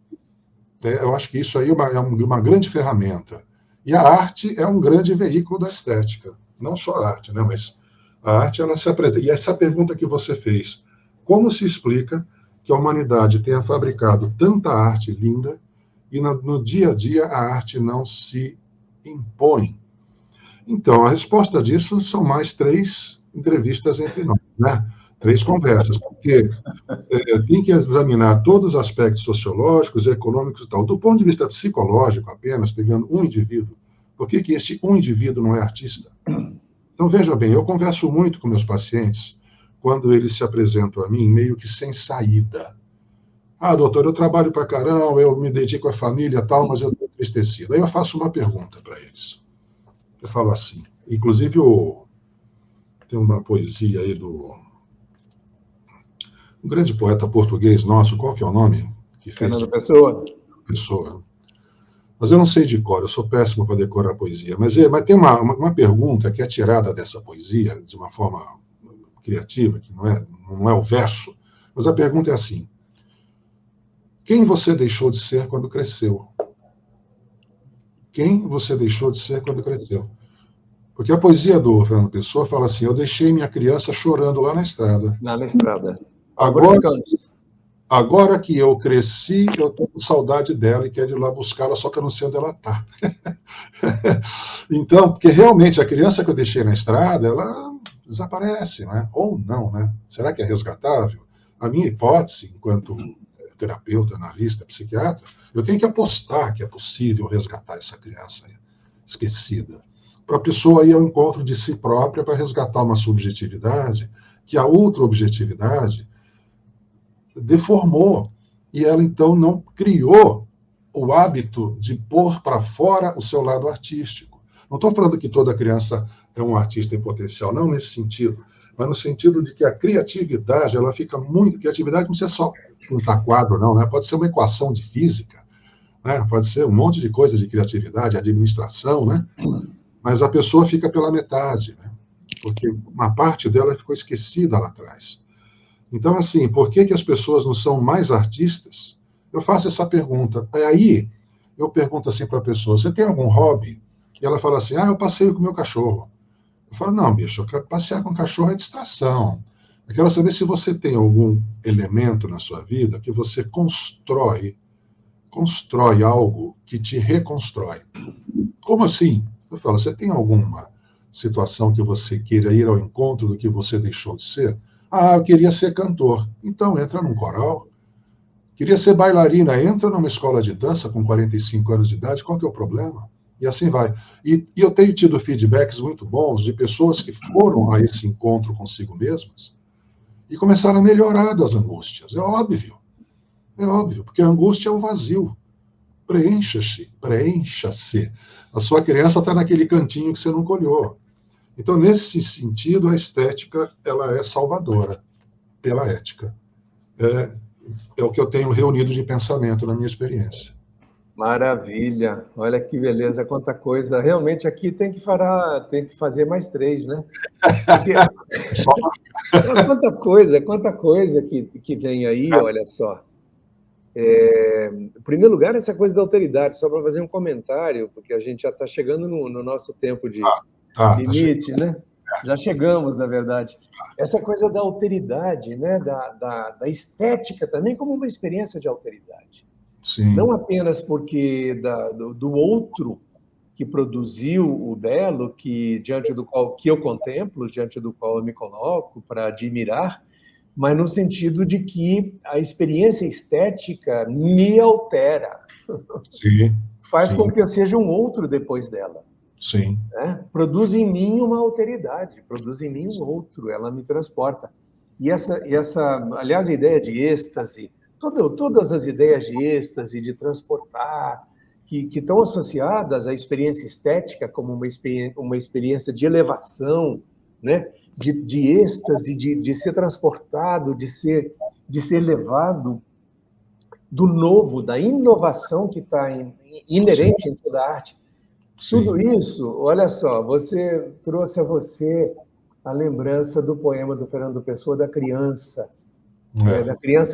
Eu acho que isso aí é uma grande ferramenta. E a arte é um grande veículo da estética. Não só a arte, né? Mas a arte, ela se apresenta. E essa pergunta que você fez, como se explica que a humanidade tenha fabricado tanta arte linda e no dia a dia a arte não se impõe? Então, a resposta disso são mais 3 entrevistas entre nós, né? 3 conversas, porque tem que examinar todos os aspectos sociológicos, econômicos e tal. Do ponto de vista psicológico, apenas, pegando um indivíduo, por que esse um indivíduo não é artista? Então, veja bem, eu converso muito com meus pacientes quando eles se apresentam a mim meio que sem saída. Ah, doutor, eu trabalho pra caramba, eu me dedico à família e tal, mas eu estou entristecido. Aí eu faço uma pergunta para eles. Eu falo assim, inclusive tem uma poesia aí do um grande poeta português nosso, qual que é o nome? Que fez? Fernando Pessoa. Pessoa. Mas eu não sei de cor, eu sou péssimo para decorar poesia. Mas tem uma pergunta que é tirada dessa poesia, de uma forma criativa, que não é o verso, mas a pergunta é assim: quem você deixou de ser quando cresceu? Quem você deixou de ser quando cresceu? Porque a poesia do Fernando Pessoa fala assim: eu deixei minha criança chorando lá na estrada. Lá na estrada. Agora que eu cresci, eu estou com saudade dela e quero ir lá buscá-la, só que eu não sei onde ela está. Então, porque realmente a criança que eu deixei na estrada, ela desaparece, né? Ou não, né? Será que é resgatável? A minha hipótese, enquanto terapeuta, analista, psiquiatra, eu tenho que apostar que é possível resgatar essa criança esquecida. Para a pessoa ir ao encontro de si própria para resgatar uma subjetividade que a outra objetividade deformou. e ela então não criou o hábito de pôr para fora o seu lado artístico. Não estou falando que toda criança é um artista em potencial, não nesse sentido, mas no sentido de que a criatividade, ela fica muito... Criatividade não precisa só pintar quadro, não, né? Pode ser uma equação de física, né? Pode ser um monte de coisa de criatividade, administração, né? Mas a pessoa fica pela metade, né? Porque uma parte dela ficou esquecida lá atrás. Então, assim, por que as pessoas não são mais artistas? Eu faço essa pergunta. Aí, eu pergunto assim para a pessoa, você tem algum hobby? E ela fala assim, eu passeio com o meu cachorro. Eu falo, não, bicho, passear com cachorro é distração. Eu quero saber se você tem algum elemento na sua vida que você constrói algo que te reconstrói. Como assim? Eu falo, você tem alguma situação que você queira ir ao encontro do que você deixou de ser? Eu queria ser cantor. Então, entra num coral. Queria ser bailarina. Entra numa escola de dança com 45 anos de idade. Qual que é o problema? E assim vai. E eu tenho tido feedbacks muito bons de pessoas que foram a esse encontro consigo mesmas e começaram a melhorar das angústias. É óbvio, porque a angústia é o vazio. Preencha-se. A sua criança está naquele cantinho que você não colheu. Então, nesse sentido, a estética ela é salvadora pela ética. É o que eu tenho reunido de pensamento na minha experiência. Maravilha, olha que beleza, quanta coisa. Realmente aqui tem que fazer mais 3, né? Porque... quanta coisa que vem aí, olha só. Em primeiro lugar, essa coisa da alteridade, só para fazer um comentário, porque a gente já está chegando no nosso tempo de limite, né? Já chegamos, na verdade. Essa coisa da alteridade, né? Da estética também como uma experiência de alteridade. Sim. Não apenas porque do outro que produziu o belo, diante do qual que eu contemplo, diante do qual eu me coloco para admirar, mas no sentido de que a experiência estética me altera. Sim. Faz com que eu seja um outro depois dela. Sim. Né? Produz em mim uma alteridade, produz em mim um outro, ela me transporta. E essa, aliás, a ideia de êxtase, todas as ideias de êxtase, de transportar, que estão associadas à experiência estética como uma experiência de elevação, né? de êxtase, de ser transportado, de ser levado do novo, da inovação que está inerente em toda a arte. Sim. Tudo isso, olha só, você trouxe a você a lembrança do poema do Fernando Pessoa, da criança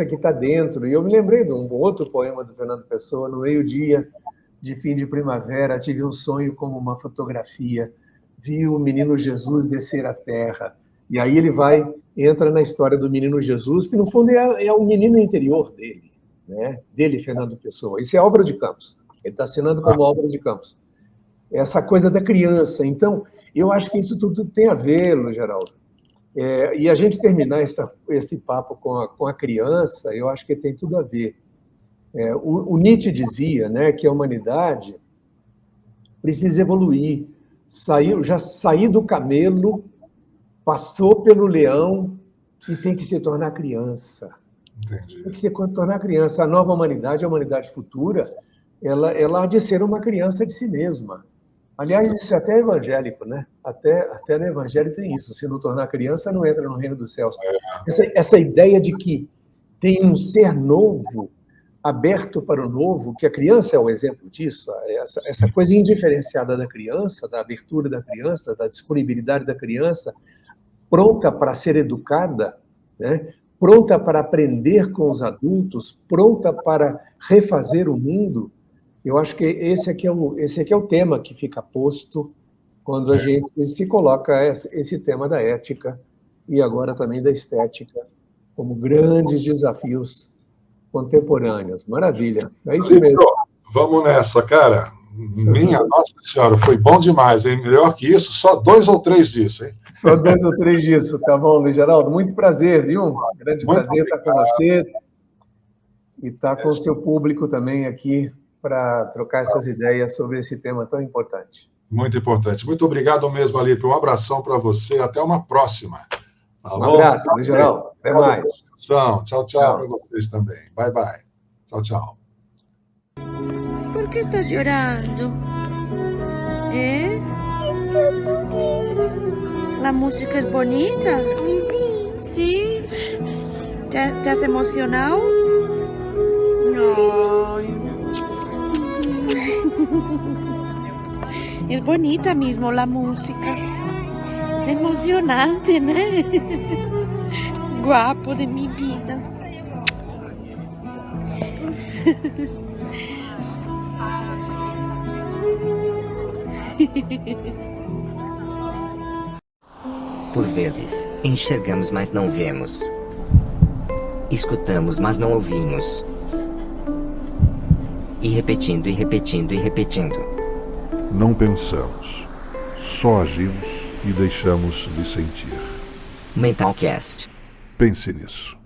que está dentro. E eu me lembrei de um outro poema do Fernando Pessoa, no meio-dia de fim de primavera, tive um sonho como uma fotografia, vi o menino Jesus descer à terra. E aí ele entra na história do menino Jesus, que no fundo é o menino interior dele, né? Dele, Fernando Pessoa. Isso é obra de Campos. Ele está assinando como obra de Campos. Essa coisa da criança. Então, eu acho que isso tudo tem a ver, Luiz Geraldo. E a gente terminar esse papo com a criança, eu acho que tem tudo a ver. O Nietzsche dizia, né, que a humanidade precisa evoluir. Já saiu do camelo, passou pelo leão e tem que se tornar criança. Entendi. Tem que se tornar criança. A nova humanidade, a humanidade futura, ela há de ser uma criança de si mesma. Aliás, isso é até evangélico, né? Até no evangelho tem isso. Se não tornar criança, não entra no reino dos céus. Essa ideia de que tem um ser novo, aberto para o novo, que a criança é o exemplo disso, essa coisa indiferenciada da criança, da abertura da criança, da disponibilidade da criança, pronta para ser educada, né? Pronta para aprender com os adultos, pronta para refazer o mundo. Eu acho que esse aqui é o tema que fica posto quando a gente se coloca esse tema da ética e agora também da estética como grandes desafios contemporâneos. Maravilha, é isso mesmo. Vamos nessa, cara. Minha Nossa Senhora, foi bom demais, hein? Melhor que isso, só 2 ou 3 disso, hein? Só 2 ou 3 disso, tá bom, Luiz Geraldo? Muito prazer, viu? Grande Muito prazer obrigado. estar com você e estar com o seu público também aqui para trocar essas ideias sobre esse tema tão importante. Muito importante. Muito obrigado mesmo, Alípio. Um abração para você. Até uma próxima. Tá Um bom? abraço, Luiz Geraldo. Até mais. Tchau para vocês também. Bye, bye. Tchau, tchau. ¿Por qué estás llorando? ¿Eh? ¿La música es bonita? ¿Sí? ¿Te has emocionado? No. Es bonita mismo la música. Es emocionante, ¿no? Guapo de mi vida. Por vezes, enxergamos, mas não vemos. Escutamos, mas não ouvimos. E repetindo, e repetindo, e repetindo. Não pensamos, só agimos e deixamos de sentir. Mentalcast. Pense nisso.